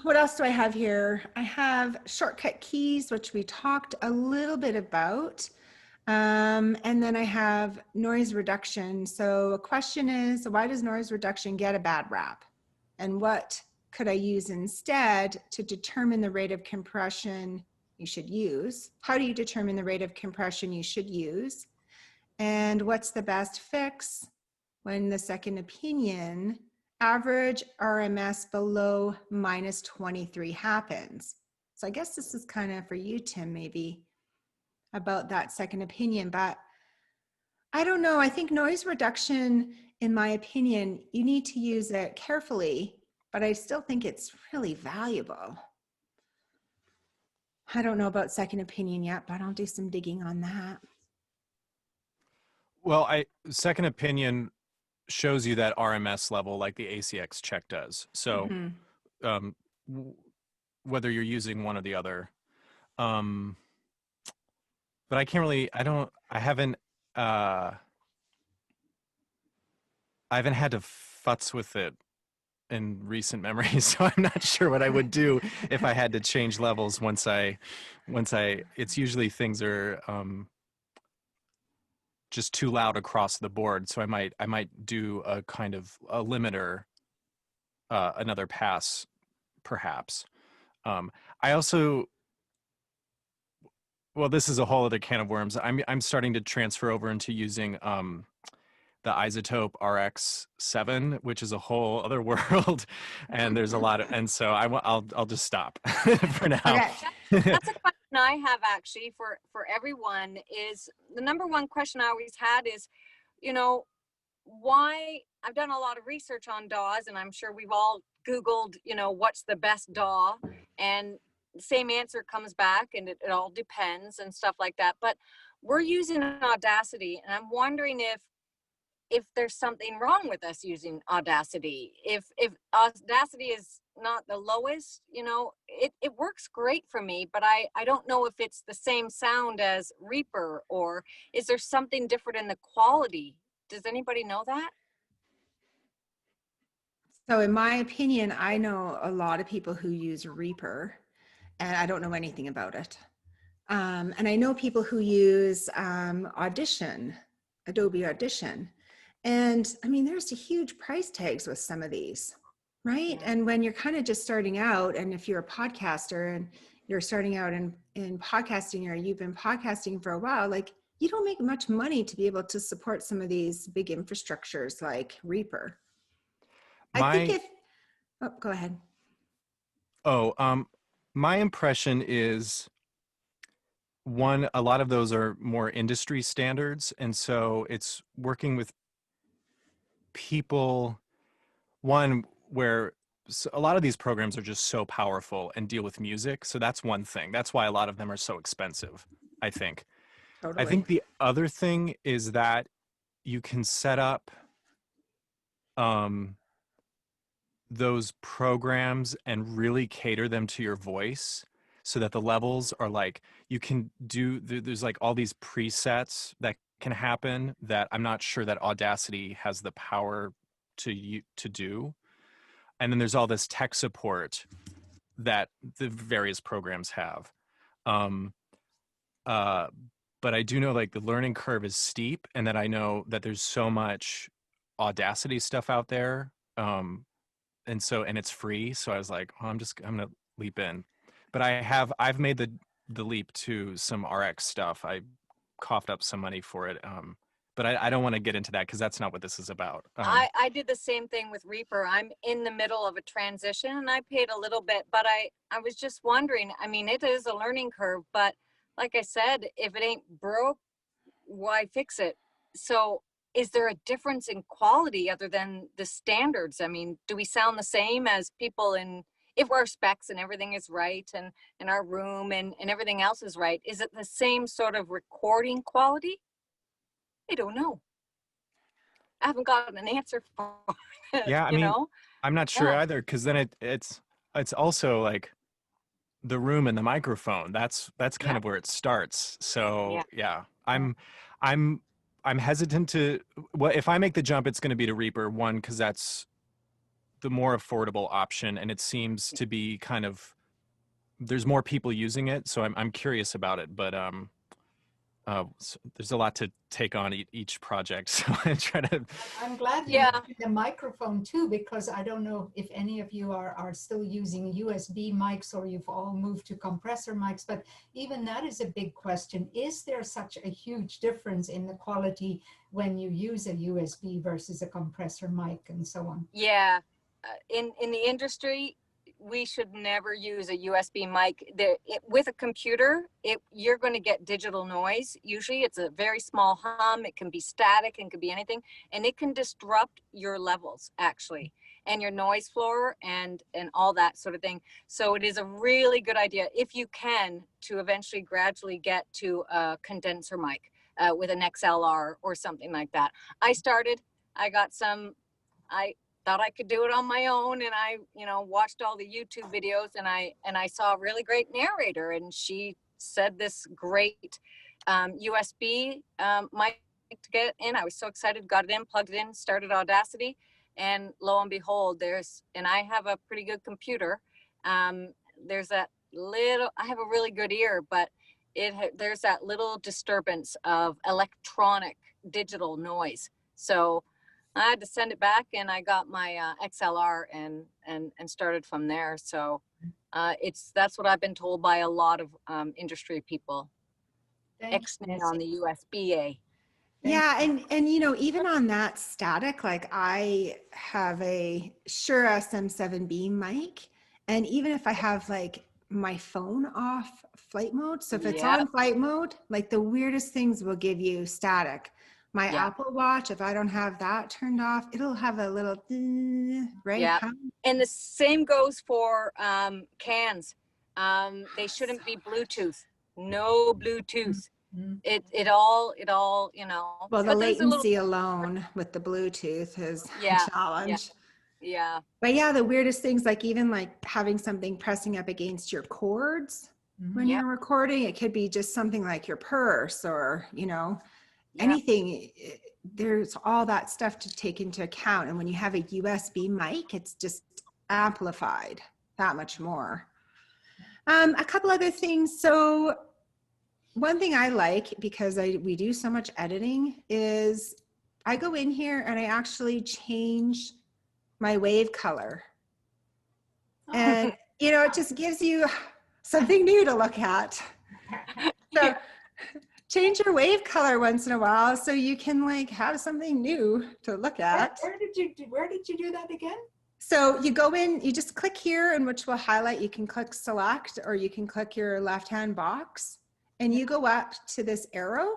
what else do I have here? I have shortcut keys, which we talked a little bit about. And then I have noise reduction. So a question is, why does noise reduction get a bad rap? And what could I use instead to determine the rate of compression you should use? How do you determine the rate of compression you should use? And what's the best fix when the second opinion average RMS below -23 happens? So I guess this is kind of for you, Tim, maybe about that second opinion, but I don't know. I think noise reduction, in my opinion, you need to use it carefully, but I still think it's really valuable. I don't know about second opinion yet, but I'll do some digging on that. Well, second opinion shows you that RMS level like the ACX check does. So whether you're using one or the other. But I can't really, I haven't had to futz with it in recent memory, so I'm not sure what I would do if I had to change levels once it's usually things are just too loud across the board. So I might do a kind of a limiter, another pass, perhaps. I also, well, this is a whole other can of worms. I'm starting to transfer over into using the Isotope RX7, which is a whole other world, and there's a lot of, and so I'll just stop for now. Okay. That's a question I have actually for everyone. Is the number one question I always had is, you know, why? I've done a lot of research on DAWs, and I'm sure we've all Googled, you know, what's the best DAW, and the same answer comes back, and it all depends and stuff like that. But we're using Audacity, and I'm wondering if there's something wrong with us using Audacity. If Audacity is not the lowest, you know, it works great for me, but I don't know if it's the same sound as Reaper, or is there something different in the quality? Does anybody know that? So in my opinion, I know a lot of people who use Reaper, and I don't know anything about it. And I know people who use Adobe Audition. And I mean, there's a huge price tags with some of these, right? Yeah. And when you're kind of just starting out, and if you're a podcaster and you're starting out in podcasting, or you've been podcasting for a while, like you don't make much money to be able to support some of these big infrastructures like Reaper. I think oh, go ahead. My impression is, one, a lot of those are more industry standards. And so it's working with people, one, where a lot of these programs are just so powerful and deal with music. So that's one thing. That's why a lot of them are so expensive, I think. Totally. I think the other thing is that you can set up those programs and really cater them to your voice, so that the levels are like, you can do, there's like all these presets that can happen that I'm not sure that Audacity has the power to do. And then there's all this tech support that the various programs have. But I do know like the learning curve is steep, and that I know that there's so much Audacity stuff out there. And it's free. So I was like, oh, I'm gonna leap in. But I've made the leap to some RX stuff. I coughed up some money for it. But I don't want to get into that because that's not what this is about. I did the same thing with Reaper. I'm in the middle of a transition and I paid a little bit, but I was just wondering, I mean, it is a learning curve, but like I said, if it ain't broke, why fix it? So is there a difference in quality other than the standards? I mean, do we sound the same as people if our specs and everything is right, and our room and everything else is right? Is it the same sort of recording quality? I don't know. I haven't gotten an answer for it. Yeah, I mean, I'm not sure Yeah. either, because then it's also like the room and the microphone. That's kind of where it starts. So yeah, I'm hesitant to. Well, if I make the jump, it's going to be to Reaper, one, because that's the more affordable option, and it seems to be kind of, there's more people using it, so I'm curious about it. But so there's a lot to take on each project, so I try to. I'm glad you mentioned the microphone too, because I don't know if any of you are still using USB mics, or you've all moved to compressor mics, but even that is a big question. Is there such a huge difference in the quality when you use a USB versus a compressor mic and so on? Yeah, in the industry, we should never use a USB mic. With a computer, you're going to get digital noise. Usually it's a very small hum. It can be static and could be anything. And it can disrupt your levels, actually, and your noise floor and all that sort of thing. So it is a really good idea, if you can, to eventually gradually get to a condenser mic with an XLR or something like that. I thought I could do it on my own, and I watched all the YouTube videos, and I saw a really great narrator, and she said this great USB mic to get in. I was so excited, got it in, plugged it in, started Audacity, and lo and behold, and I have a pretty good computer. There's that little, I have a really good ear, but there's that little disturbance of electronic digital noise. So I had to send it back, and I got my XLR and started from there. So that's what I've been told by a lot of industry people. Extend on the USB-A. Yeah, and even on that static, like I have a Shure SM7B mic, and even if I have like my phone off flight mode, so if it's on flight mode, like the weirdest things will give you static. My Apple Watch, if I don't have that turned off, it'll have a little, right? Yeah, and the same goes for cans. They shouldn't be Bluetooth. No Bluetooth. It all, Well, the latency alone with the Bluetooth is a challenge. Yeah. But yeah, the weirdest things, like even like having something pressing up against your cords when you're recording, it could be just something like your purse or, anything. There's all that stuff to take into account. And when you have a USB mic, it's just amplified that much more. A couple other things. So one thing I like, because we do so much editing, is I go in here and I actually change my wave color. And, you know, it just gives you something new to look at. So change your wave color once in a while so you can like have something new to look at. Where did you do that again? So you go in, you just click here, and which will highlight. You can click select, or you can click your left-hand box, and you go up to this arrow.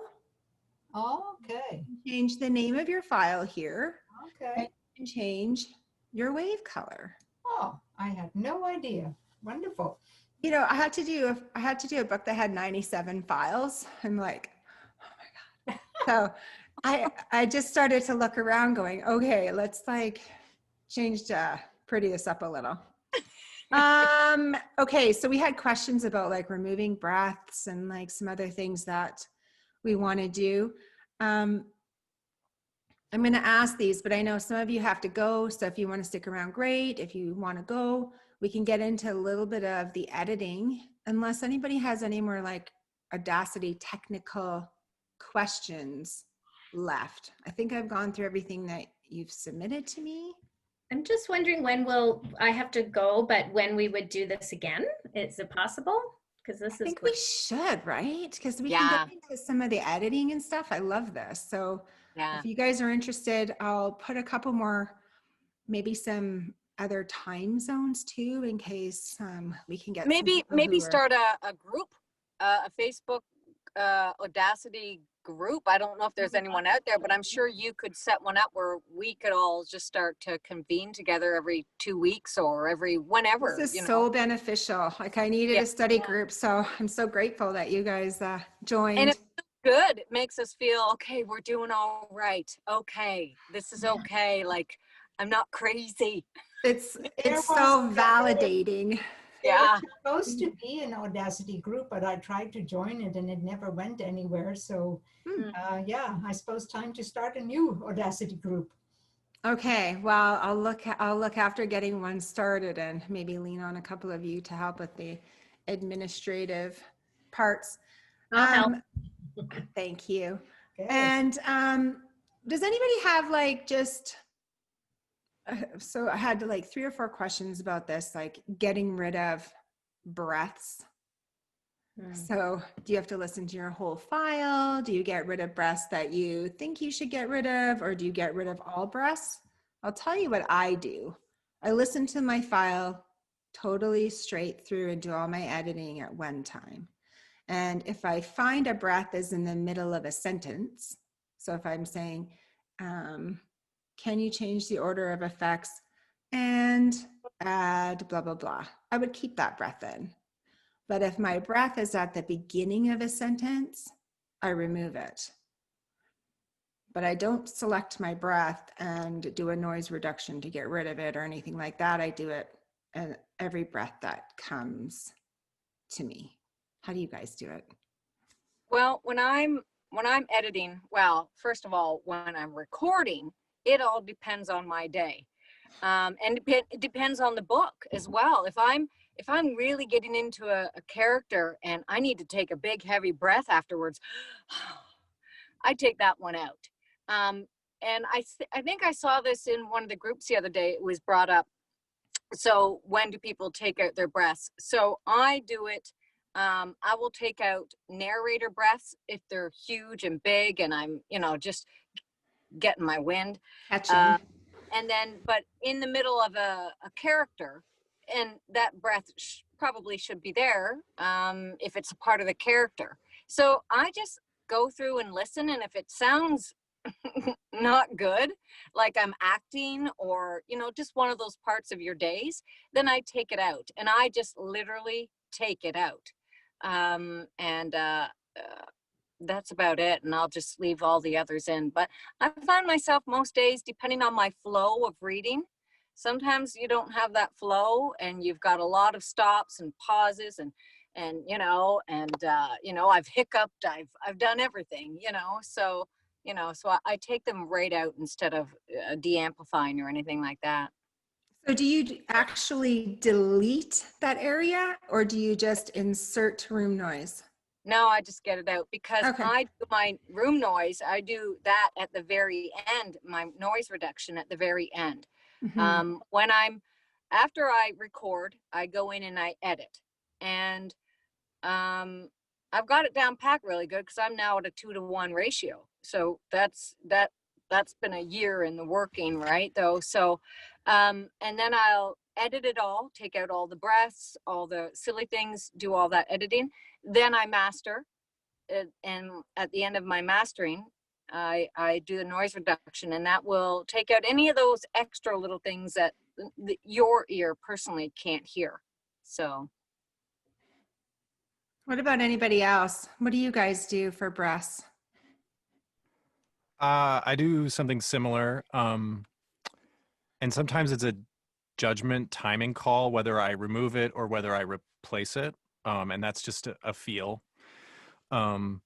Oh, okay. Change the name of your file here. Okay. And change your wave color. Oh, I had no idea. Wonderful. You know, I had to do a book that had 97 files. I'm like, oh my God. So I just started to look around going, okay, let's like change pretty this up a little. Okay, so we had questions about like removing breaths and like some other things that we want to do. I'm going to ask these, but I know some of you have to go. So if you want to stick around, great. If you want to go, we can get into a little bit of the editing, unless anybody has any more like Audacity technical questions left. I think I've gone through everything that you've submitted to me. I'm just wondering when I have to go, but when we would do this again? Is it possible? Because this I think we should, right? Because we can get into some of the editing and stuff. I love this. So if you guys are interested, I'll put a couple more, maybe some other time zones too, in case we can get maybe start a group, a Facebook Audacity group. I don't know if there's anyone out there, but I'm sure you could set one up where we could all just start to convene together every 2 weeks or every whenever. This is so beneficial. Like I needed a study group, so I'm so grateful that you guys joined. And it's good. It makes us feel okay. We're doing all right. Okay, this is okay. Like I'm not crazy. It's so validating. Yeah. There was supposed to be an Audacity group, but I tried to join it and it never went anywhere. So yeah, I suppose time to start a new Audacity group. Okay, well, I'll look after getting one started and maybe lean on a couple of you to help with the administrative parts. I'll help. Thank you. Okay. And does anybody have like just so I had like 3 or 4 questions about this, like getting rid of breaths. So do you have to listen to your whole file? Do you get rid of breaths that you think you should get rid of, or do you get rid of all breaths? I'll tell you what I do. I listen to my file totally straight through and do all my editing at one time. And if I find a breath is in the middle of a sentence, so if I'm saying, can you change the order of effects and add blah, blah, blah, I would keep that breath in. But if my breath is at the beginning of a sentence, I remove it. But I don't select my breath and do a noise reduction to get rid of it or anything like that. I do it in every breath that comes to me. How do you guys do it? Well, when I'm editing, well, first of all, when I'm recording, it all depends on my day. And it depends on the book as well. If I'm really getting into a character and I need to take a big heavy breath afterwards, I take that one out. And I think I saw this in one of the groups the other day. It was brought up. So when do people take out their breaths? So I do it. I will take out narrator breaths if they're huge and big and I'm, just getting my wind. Catching. And then, but in the middle of a character, and that breath probably should be there if it's a part of the character. So I just go through and listen, and if it sounds not good, like I'm acting or, just one of those parts of your days, then I take it out, and I just literally take it out. That's about it, and I'll just leave all the others in. But I find myself most days, depending on my flow of reading, sometimes you don't have that flow and you've got a lot of stops and pauses and I've hiccuped, I've done everything, so I take them right out instead of de-amplifying or anything like that. So do you actually delete that area, or do you just insert room noise? No, I just get it out because Okay. I do my room noise. I do that at the very end, my noise reduction at the very end. Mhm. When after I record, I go in and I edit. And I've got it down pat really good because I'm now at a 2-to-1 ratio. So that's been a year in the working, right? Though. So, and then I'll edit it all, take out all the breaths, all the silly things, do all that editing. Then I master it, and at the end of my mastering, I do the noise reduction, and that will take out any of those extra little things that your ear personally can't hear. So. What about anybody else? What do you guys do for breaths? I do something similar. And sometimes it's a judgment timing call, whether I remove it or whether I replace it. And that's just a feel. And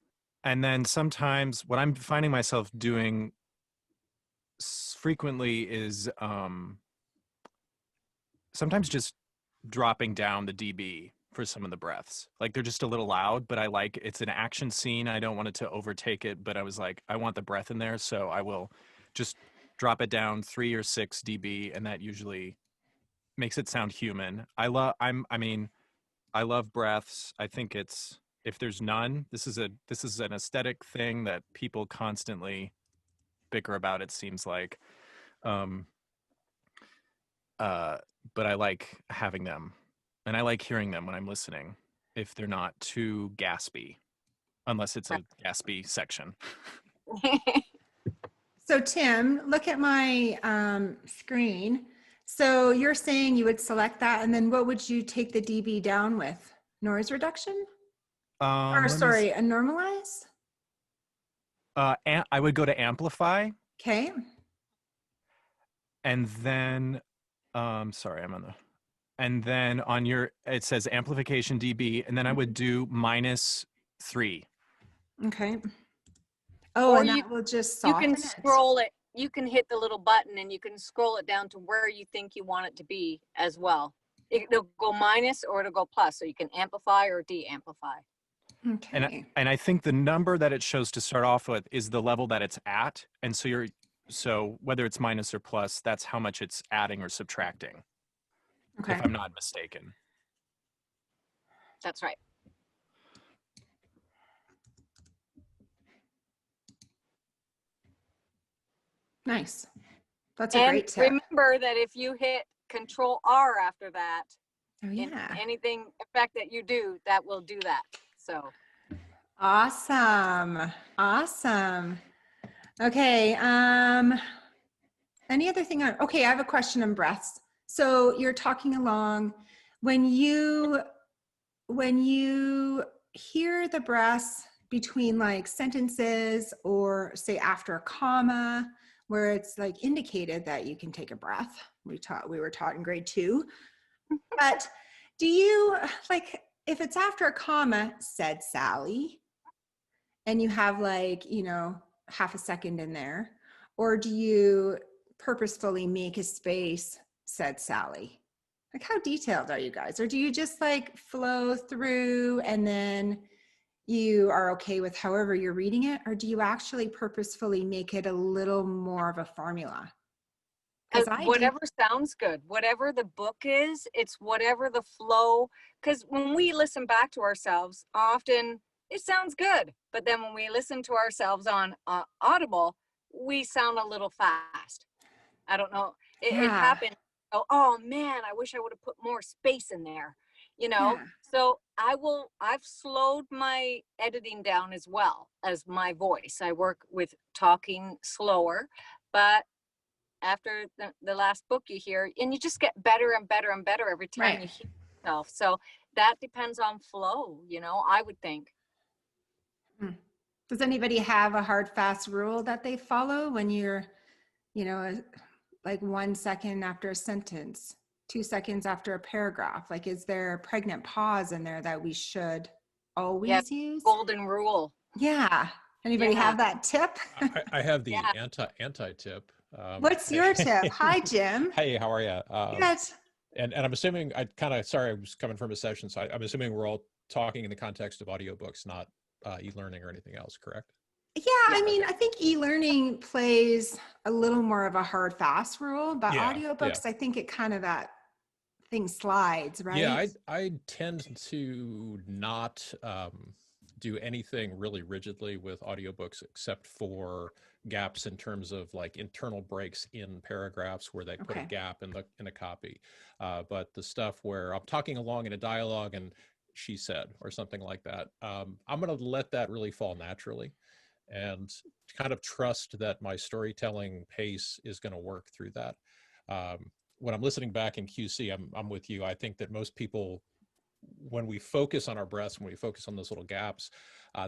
then sometimes what I'm finding myself doing frequently is sometimes just dropping down the dB for some of the breaths. Like they're just a little loud, but I like, it's an action scene. I don't want it to overtake it, but I was like, I want the breath in there. So I will just drop it down 3 or 6 dB. And that usually makes it sound human. I love breaths. I think it's, if there's none, this is an aesthetic thing that people constantly bicker about, it seems like. But I like having them, and I like hearing them when I'm listening, if they're not too gaspy, unless it's a gaspy section. So Tim, look at my screen. So you're saying you would select that, and then what would you take the dB down with? Noise reduction? Or sorry, a normalize? I would go to amplify. Okay. And then, sorry, and then on your, it says amplification dB, and then I would do -3. Okay. Oh, Or and you, that will just you soften can scroll it. You can hit the little button and you can scroll it down to where you think you want it to be as well. It'll go minus or it'll go plus, so you can amplify or de-amplify. Okay. And I think the number that it shows to start off with is the level that it's at, and so whether it's minus or plus, that's how much it's adding or subtracting. Okay. If I'm not mistaken. That's right. Nice. That's a great tip. Remember that if you hit Control R after that, Oh, yeah. anything effect that you do, that will do that. So Awesome. Awesome. Okay. Any other thing okay, I have a question on breaths. So you're talking along. When you hear the breaths between like sentences or say after a comma, where it's like indicated that you can take a breath. We were taught in grade 2. But do you, like, if it's after a comma, said Sally, and you have like, half a second in there, or do you purposefully make a space, said Sally? Like, how detailed are you guys? Or do you just like flow through and then you are okay with however you're reading it? Or do you actually purposefully make it a little more of a formula? whatever sounds good, whatever the book is, it's whatever the flow. Because when we listen back to ourselves, often it sounds good. But then when we listen to ourselves on Audible, we sound a little fast. I don't know. It happened. Oh man, I wish I would have put more space in there, Yeah. So I've slowed my editing down as well as my voice. I work with talking slower, but after the last book you hear, and you just get better and better and better every time you hear yourself. So that depends on flow, I would think. Does anybody have a hard, fast rule that they follow when you're, like 1 second after a sentence, 2 seconds after a paragraph? Like, is there a pregnant pause in there that we should always use? Golden rule. Yeah. Anybody have that tip? I have the anti-tip. What's your tip? Hi, Jim. Hey, how are you? Good. And I'm assuming, sorry, I was coming from a session, so I'm assuming we're all talking in the context of audiobooks, not e-learning or anything else, correct? Yeah, I mean, I think e-learning plays a little more of a hard, fast rule, but Yeah, audiobooks, I think it kind of that thing slides, right? Yeah, I tend to not do anything really rigidly with audiobooks except for gaps in terms of like internal breaks in paragraphs where they put a gap in a copy. But the stuff where I'm talking along in a dialogue and she said or something like that, I'm going to let that really fall naturally and kind of trust that my storytelling pace is going to work through that. When I'm listening back in QC, I'm with you. I think that most people, when we focus on our breaths, when we focus on those little gaps,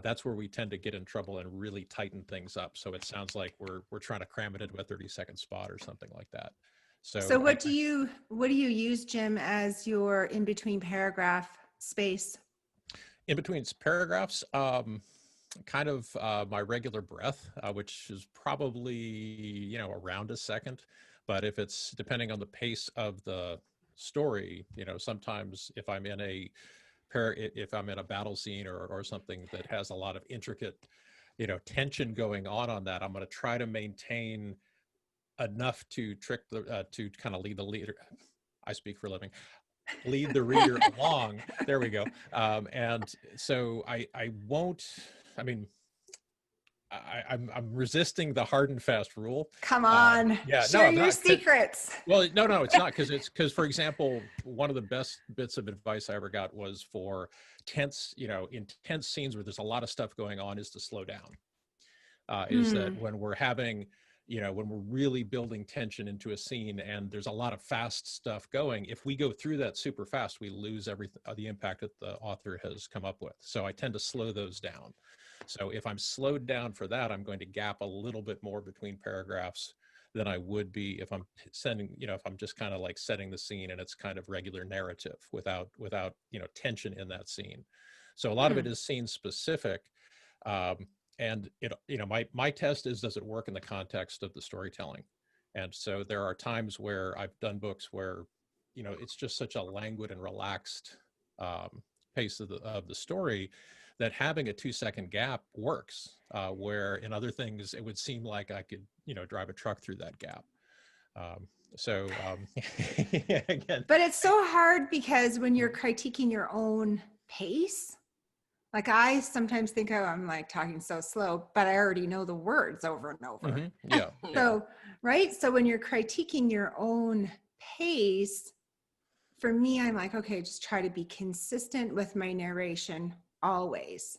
that's where we tend to get in trouble and really tighten things up. So it sounds like we're trying to cram it into a 30-second spot or something like that. So what do you use, Jim, as your in between paragraph space? In between paragraphs, kind of my regular breath, which is probably around a second. But if it's depending on the pace of the story, sometimes if I'm in a battle scene or something that has a lot of intricate, tension going on that, I'm going to try to maintain enough to to kind of lead the leader. I speak for a living. Lead the reader along. There we go. And so I won't. I mean, I'm resisting the hard and fast rule. Come on, share your secrets. Well, no, it's not because for example, one of the best bits of advice I ever got was for intense scenes where there's a lot of stuff going on is to slow down. Is that when we're having, when we're really building tension into a scene and there's a lot of fast stuff going, if we go through that super fast, we lose everything, the impact that the author has come up with. So I tend to slow those down. So if I'm slowed down for that, I'm going to gap a little bit more between paragraphs than I would be if I'm if I'm just kind of like setting the scene and it's kind of regular narrative without tension in that scene. So a lot of it is scene specific. And my test is, does it work in the context of the storytelling? And so there are times where I've done books where, it's just such a languid and relaxed pace of the story that having a 2-second gap works, where in other things, it would seem like I could, drive a truck through that gap. Again. But it's so hard because when you're critiquing your own pace, like I sometimes think, oh, I'm like talking so slow, but I already know the words over and over. Yeah. So, right. So when you're critiquing your own pace, for me, I'm like, okay, just try to be consistent with my narration always.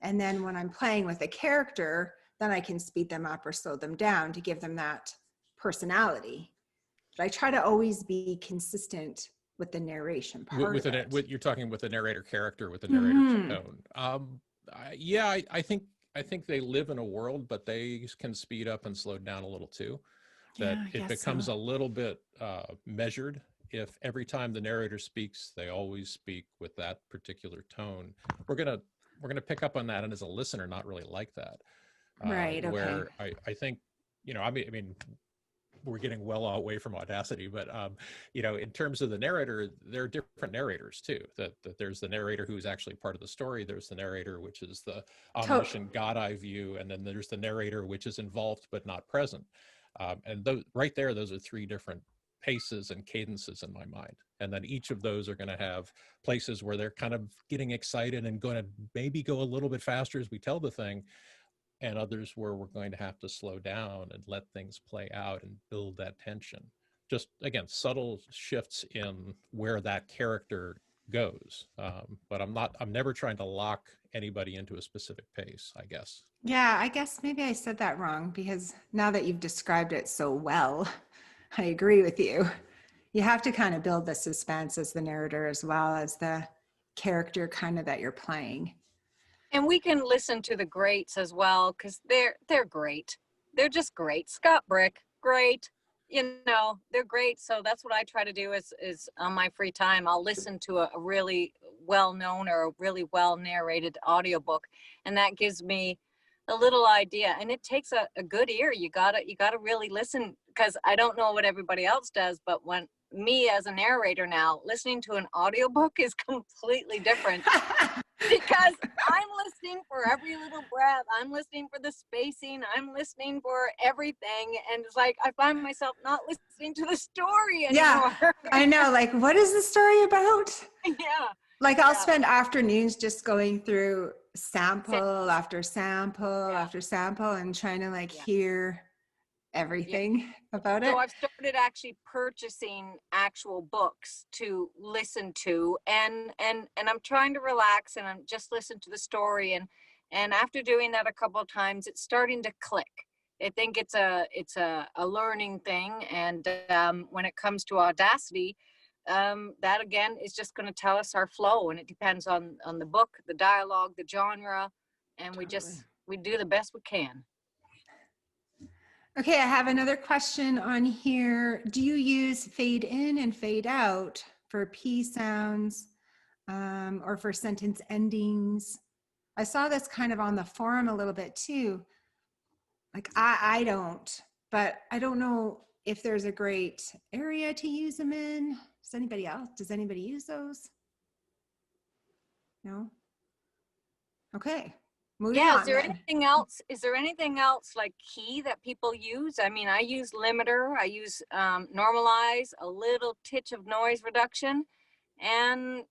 And then when I'm playing with a character, then I can speed them up or slow them down to give them that personality. But I try to always be consistent with the narration part of it. You're talking with the narrator character, with the narrator tone. I think they live in a world, but they can speed up and slow down a little too. That it becomes a little bit measured. If every time the narrator speaks, they always speak with that particular tone, we're gonna pick up on that, and as a listener, not really like that. Right. Okay. Where I think, I mean, we're getting well away from Audacity, but in terms of the narrator, there are different narrators too. That there's the narrator who's actually part of the story. There's the narrator, which is the omniscient God eye view, and then there's the narrator, which is involved but not present. And those right there, those are 3 different paces and cadences in my mind. And then each of those are going to have places where they're kind of getting excited and going to maybe go a little bit faster as we tell the thing, and others where we're going to have to slow down and let things play out and build that tension. Just, again, subtle shifts in where that character goes. But I'm never trying to lock anybody into a specific pace, I guess. Yeah, I guess maybe I said that wrong, because now that you've described it so well, I agree with you. You have to kind of build the suspense as the narrator as well as the character kind of that you're playing. And we can listen to the greats as well, because they're great. They're just great. Scott Brick, great. They're great. So that's what I try to do is on my free time, I'll listen to a really well-known or a really well-narrated audiobook. And that gives me a little idea. And it takes a good ear. You gotta really listen, because I don't know what everybody else does, but when me as a narrator now, listening to an audiobook is completely different because I'm listening for every little breath. I'm listening for the spacing. I'm listening for everything. And it's like, I find myself not listening to the story anymore. Yeah, I know. Like, what is the story about? Yeah. Like, I'll Yeah. spend afternoons just going through sample after sample Yeah. after sample and trying to like Yeah. hear everything about it. So I've started actually purchasing actual books to listen to, and I'm trying to relax and I'm just listen to the story, and after doing that a couple of times, it's starting to click. I think it's a learning thing, and when it comes to Audacity, that again is just going to tell us our flow, and it depends on the book, the dialogue, the genre, and we do the best we can. Okay, I have another question on here. Do you use fade in and fade out for P sounds or for sentence endings? I saw this kind of on the forum a little bit too. Like I don't, but I don't know if there's a great area to use them in. Does anybody use those? No? Okay. Moving Yeah, on is there then. anything else? Is there anything else like key that people use? I mean, I use limiter, I use normalize, a little titch of noise reduction, and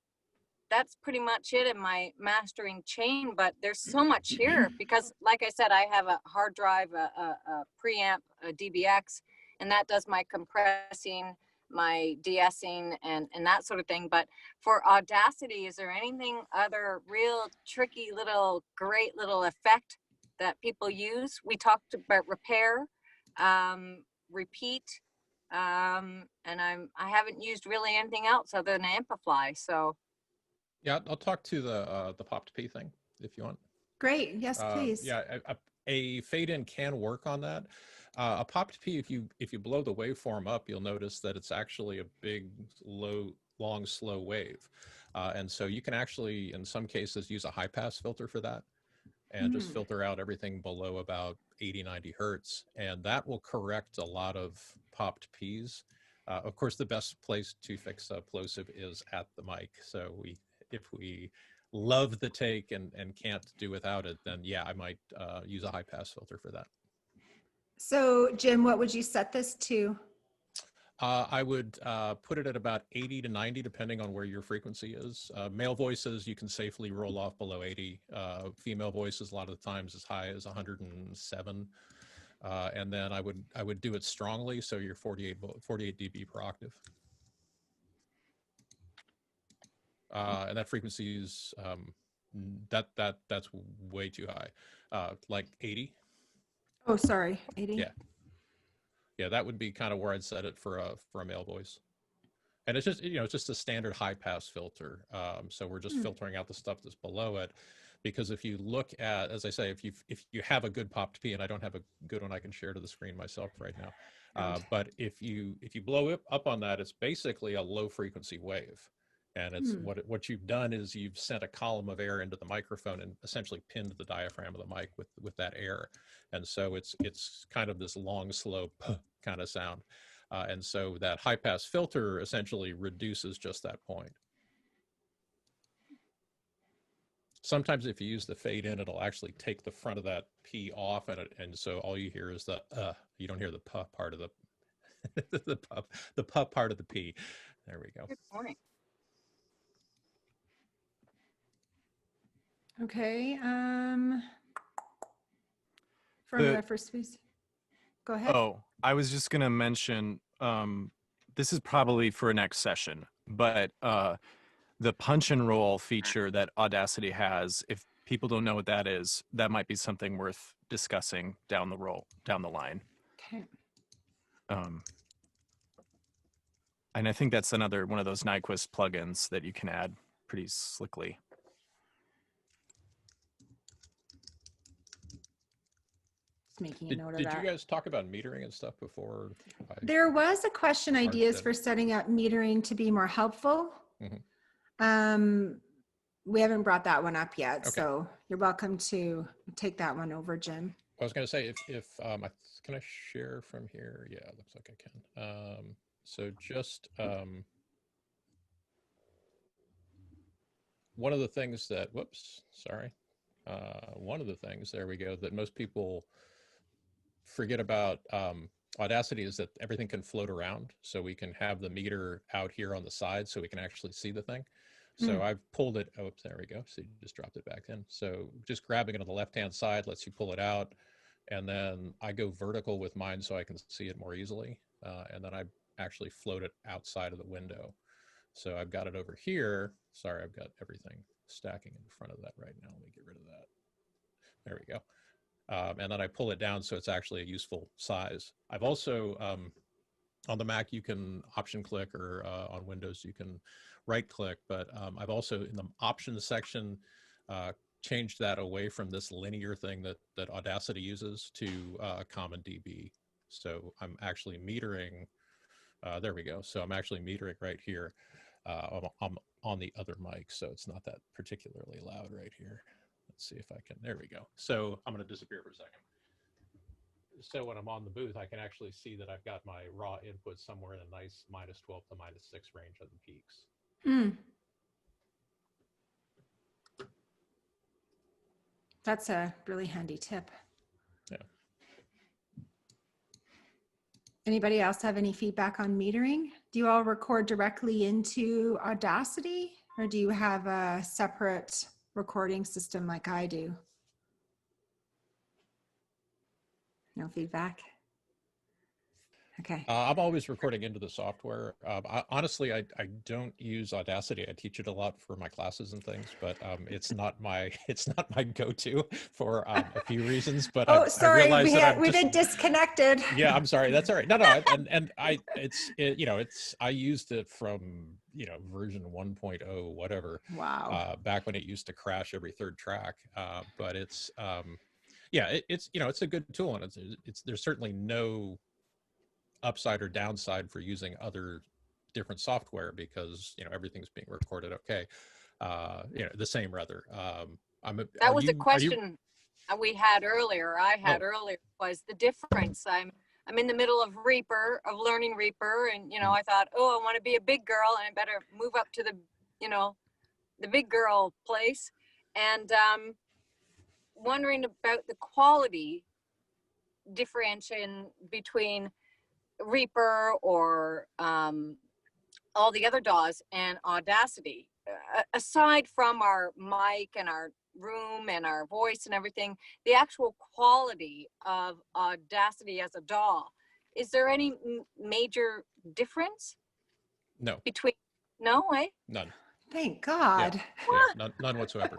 that's pretty much it in my mastering chain. But there's so much here because, like I said, I have a hard drive, a preamp, a DBX, and that does my compressing, my de-essing, and that sort of thing. But for Audacity, is there anything other real tricky little great little effect that people use? We talked about repair, repeat, and I haven't used really anything else other than Amplify. So Yeah, I'll talk to the pop to P thing if you want. Great. Yes, please. Yeah, a fade in can work on that. A pop to P, if you blow the waveform up, you'll notice that it's actually a big, long, slow wave. And so you can actually, in some cases, use a high pass filter for that and just filter out everything below about 80, 90 hertz. And that will correct a lot of popped Ps. Of course, the best place to fix a plosive is at the mic. So if we love the take and can't do without it, then yeah, I might use a high pass filter for that. So Jim, what would you set this to? I would put it at about 80 to 90, depending on where your frequency is. Male voices, you can safely roll off below 80. Female voices, a lot of the times as high as 107. And then I would do it strongly, so you're 48 dB per octave. And that frequency is that's way too high, like 80. Oh, sorry, 80. Yeah. Yeah, that would be kind of where I'd set it for a male voice. And it's just, it's just a standard high pass filter. So we're just filtering out the stuff that's below it. Because if you look at, as I say, if you have a good popped P, and I don't have a good one I can share to the screen myself right now, but if you blow it up on that, it's basically a low frequency wave. And it's what you've done is you've sent a column of air into the microphone and essentially pinned the diaphragm of the mic with that air. And so it's kind of this long, slow kind of sound. And so that high pass filter essentially reduces just that point. Sometimes if you use the fade in, it'll actually take the front of that P off, and so all you hear is the you don't hear the puh part of the the puh part of the P. There we go. good point. Okay. Formula for space. Go ahead. Oh, I was just going to mention, this is probably for a next session, but the punch and roll feature that Audacity has, if people don't know what that is, that might be something worth discussing down the line. Okay. And I think that's another one of those Nyquist plugins that you can add pretty slickly. Making a note of that. Did you guys talk about metering and stuff before? There was a question, ideas for setting up metering to be more helpful. We haven't brought that one up yet, Okay. so you're welcome to take that one over, Jim. I was going to say, if can I share from here? Yeah, it looks like I can. So just one of the things that, whoops, sorry. One of the things, there we go, that most people forget about Audacity is that everything can float around. So we can have the meter out here on the side so we can actually see the thing. So I've pulled it, oops, there we go. So you just dropped it back in. So just grabbing it on the left-hand side lets you pull it out. And then I go vertical with mine so I can see it more easily. And then I actually float it outside of the window. So I've got it over here. Sorry, I've got everything stacking in front of that right now. Let me get rid of that. There we go. And then I pull it down so it's actually a useful size. I've also, on the Mac, you can option click, or on Windows, you can right click, but I've also, in the options section, changed that away from this linear thing that Audacity uses to Common DB. So I'm actually metering, there we go. So I'm actually metering right here. I'm on the other mic, so it's not that particularly loud right here. Let's see if I can, there we go. So I'm going to disappear for a second. So when I'm on the booth, I can actually see that I've got my raw input somewhere in a nice -12 to -6 range on the peaks. That's a really handy tip. Yeah. Anybody else have any feedback on metering? Do you all record directly into Audacity, or do you have a separate recording system like I do? No feedback? Okay. I'm always recording into the software. Honestly, I don't use Audacity. I teach it a lot for my classes and things, but it's not my go-to for a few reasons. But Oh, sorry, I realize we've been disconnected. Yeah, I'm sorry. That's all right. No, and I used it from version 1.0 whatever. Wow. Back when it used to crash every third track. But it's it's a good tool, and there's certainly no upside or downside for using other different software, because everything's being recorded okay. The same rather. That was a question we had earlier. I had earlier, was the difference. I'm in the middle of learning Reaper, and I thought, oh, I want to be a big girl, and I better move up to the big girl place, and wondering about the quality differentiation between Reaper or all the other DAWs and Audacity. Aside from our mic and our room and our voice and everything, the actual quality of Audacity as a DAW, is there any major difference? No. Between, no way? None. Thank God. Yeah, none whatsoever.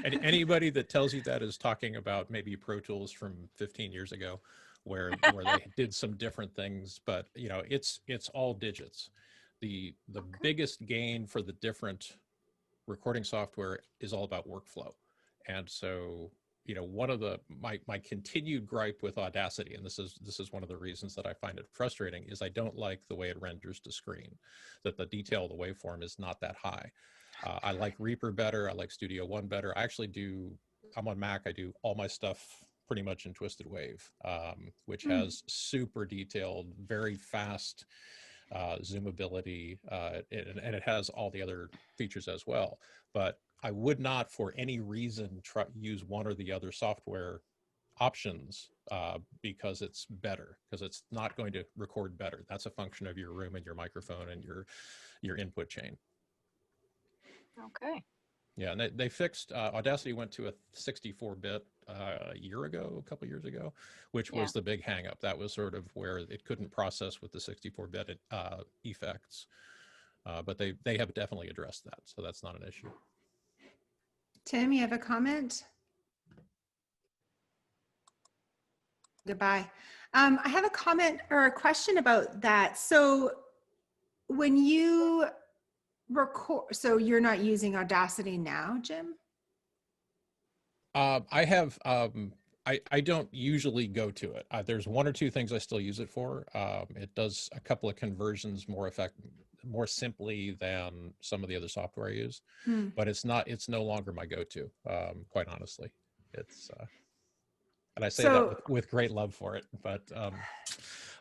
And anybody that tells you that is talking about maybe Pro Tools from 15 years ago, where they did some different things, but it's all digits. The biggest gain for the different recording software is all about workflow. And so one of my continued gripe with Audacity, and this is one of the reasons that I find it frustrating, is I don't like the way it renders to screen, that the detail of the waveform is not that high. I like Reaper better. I like Studio One better. I'm on Mac. I do all my stuff pretty much in Twisted Wave, which has super detailed, very fast zoomability, and it has all the other features as well. But I would not for any reason use one or the other software options because it's better, because it's not going to record better. That's a function of your room and your microphone and your input chain. Okay. Yeah, and they fixed, Audacity went to a 64-bit a couple years ago, which was the big hang up. That was sort of where it couldn't process with the 64-bit effects. But they have definitely addressed that, so that's not an issue. Tim, you have a comment? Goodbye. I have a comment or a question about that. So when you record, so you're not using Audacity now, Jim? I have, I don't usually go to it. There's one or two things I still use it for. It does a couple of conversions more simply than some of the other software I use, but it's no longer my go-to, quite honestly. It's, and I say that with great love for it, but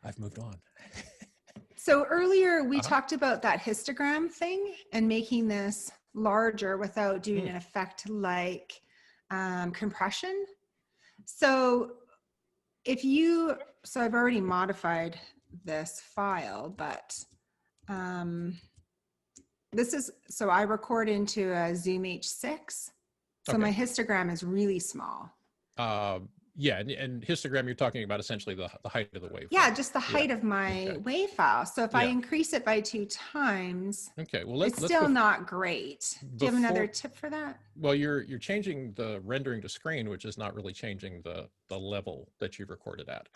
I've moved on. So earlier we Uh-huh. talked about that histogram thing and making this larger without doing an effect like compression. So so I've already modified this file, but so I record into a Zoom H6. So my histogram is really small. Yeah, and histogram, you're talking about essentially the height of the waveform. Yeah, just the height of my wave file. So if I Yeah. increase it by 2 times, Okay, well, it's still not great. Do you have another tip for that? Well, you're changing the rendering to screen, which is not really changing the level that you've recorded at.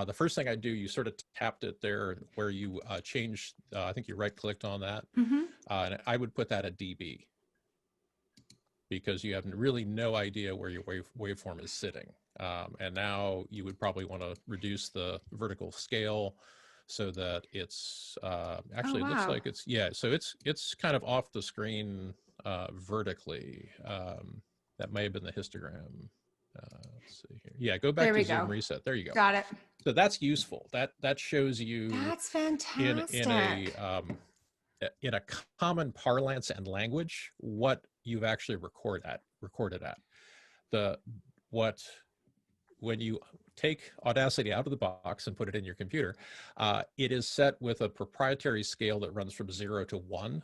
The first thing I do, you sort of tapped it there where you changed, I think you right-clicked on that, and I would put that at dB, because you have really no idea where your waveform is sitting. And now you would probably want to reduce the vertical scale so that it's actually it looks like it's, yeah, so it's kind of off the screen vertically. That may have been the histogram. Let's see here. Yeah, go back to Zoom reset. There you go. Got it. So that's useful. That shows you That's fantastic. in a common parlance and language what you've actually recorded at. When you take Audacity out of the box and put it in your computer, it is set with a proprietary scale that runs from 0 to 1.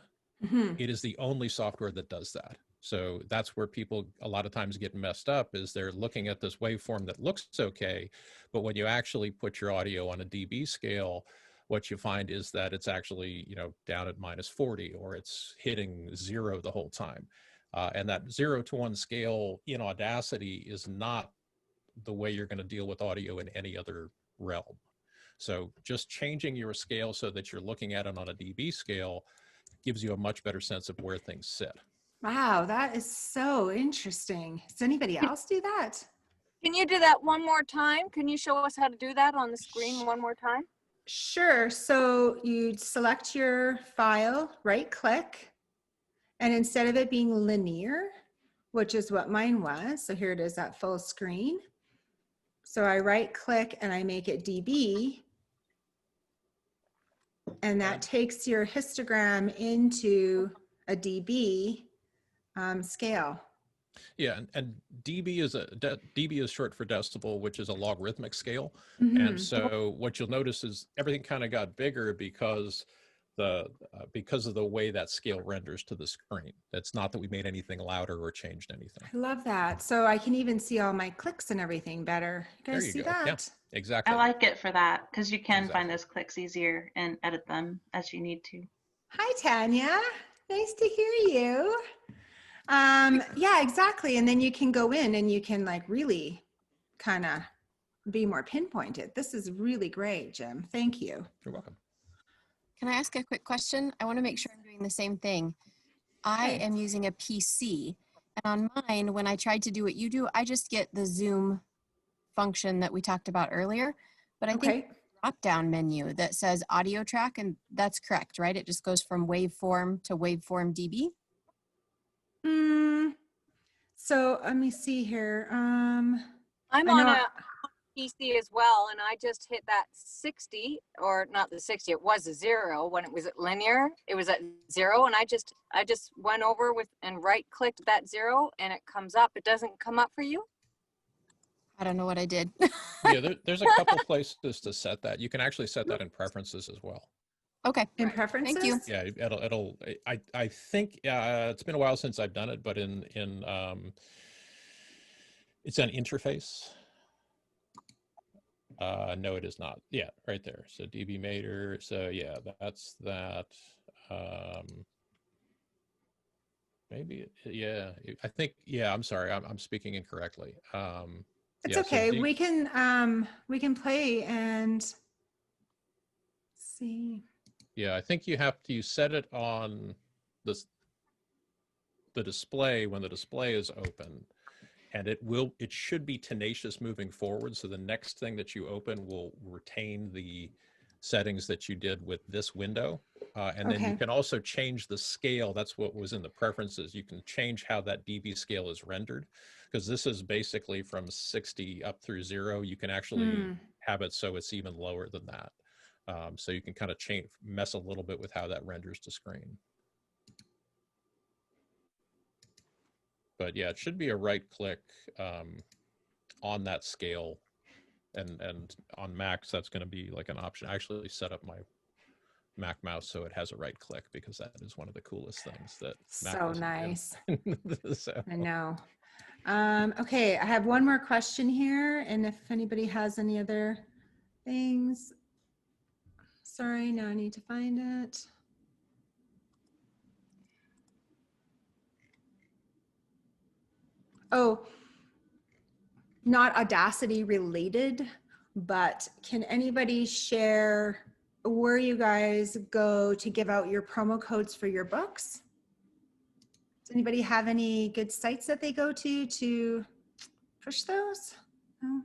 It is the only software that does that. So that's where people a lot of times get messed up, is they're looking at this waveform that looks okay, but when you actually put your audio on a dB scale, what you find is that it's actually, down at -40, or it's hitting 0 the whole time. And that 0 to 1 scale in Audacity is not the way you're going to deal with audio in any other realm. So just changing your scale so that you're looking at it on a dB scale gives you a much better sense of where things sit. Wow, that is so interesting. Does anybody else do that? Can you do that one more time? Can you show us how to do that on the screen one more time? Sure. So you'd select your file, right click, and instead of it being linear, which is what mine was, so here it is at full screen. So I right click and I make it dB, and that takes your histogram into a dB scale. Yeah, and dB is short for decibel, which is a logarithmic scale. And so what you'll notice is everything kind of got bigger because of the way that scale renders to the screen. It's not that we made anything louder or changed anything. I love that. So I can even see all my clicks and everything better. You guys see that? Yeah, exactly. I like it for that, because you can find those clicks easier and edit them as you need to. Hi, Tanya. Nice to hear you. Yeah, exactly. And then you can go in and you can really kind of be more pinpointed. This is really great, Jim. Thank you. You're welcome. Can I ask a quick question? I want to make sure I'm doing the same thing. I am using a PC, and on mine, when I tried to do what you do, I just get the Zoom function that we talked about earlier, but I think drop-down menu that says audio track, and that's correct, right? It just goes from waveform to waveform dB. So let me see here. I'm on a PC as well, and I just hit that 60, or not the 60, it was a 0 when it was at linear. It was at 0, and I just went over with and right clicked that 0, and it comes up. It doesn't come up for you? I don't know what I did. Yeah, there's a couple places to set that. You can actually set that in preferences as well. Okay. In preferences? Thank you. Yeah, I think it's been a while since I've done it, but in it's an interface. No, it is not. Yeah, right there. So dB meter. So yeah, that's that. Maybe, yeah, I think, yeah, I'm sorry. I'm speaking incorrectly. It's yeah, okay. so We can play and see. Yeah, I think you set it on the display when the display is open, and it should be tenacious moving forward. So the next thing that you open will retain the settings that you did with this window. And then you can also change the scale. That's what was in the preferences. You can change how that dB scale is rendered, because this is basically from 60 up through 0. You can actually have it so it's even lower than that. So you can kind of mess a little bit with how that renders to screen. But yeah, it should be a right click on that scale, and on Macs that's going to be like an option. I actually set up my Mac mouse so it has a right click, because that is one of the coolest things that Mac So doesn't nice. do. So. I know. Okay, I have one more question here, and if anybody has any other things. Sorry, now I need to find it. Oh, not Audacity related, but can anybody share where you guys go to give out your promo codes for your books? Does anybody have any good sites that they go to push those? No?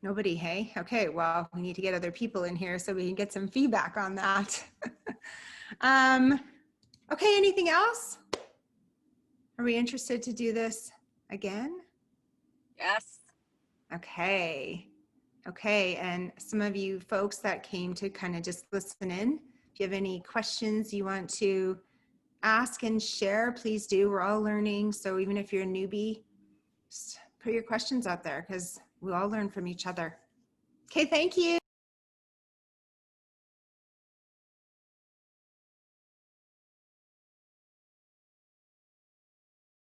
Nobody, hey? Okay, well, we need to get other people in here so we can get some feedback on that. Okay, anything else? Are we interested to do this again? Yes. Okay. Okay, and some of you folks that came to kind of just listen in, if you have any questions you want to ask and share, please do. We're all learning, so even if you're a newbie, just put your questions out there because we all learn from each other. Okay, thank you.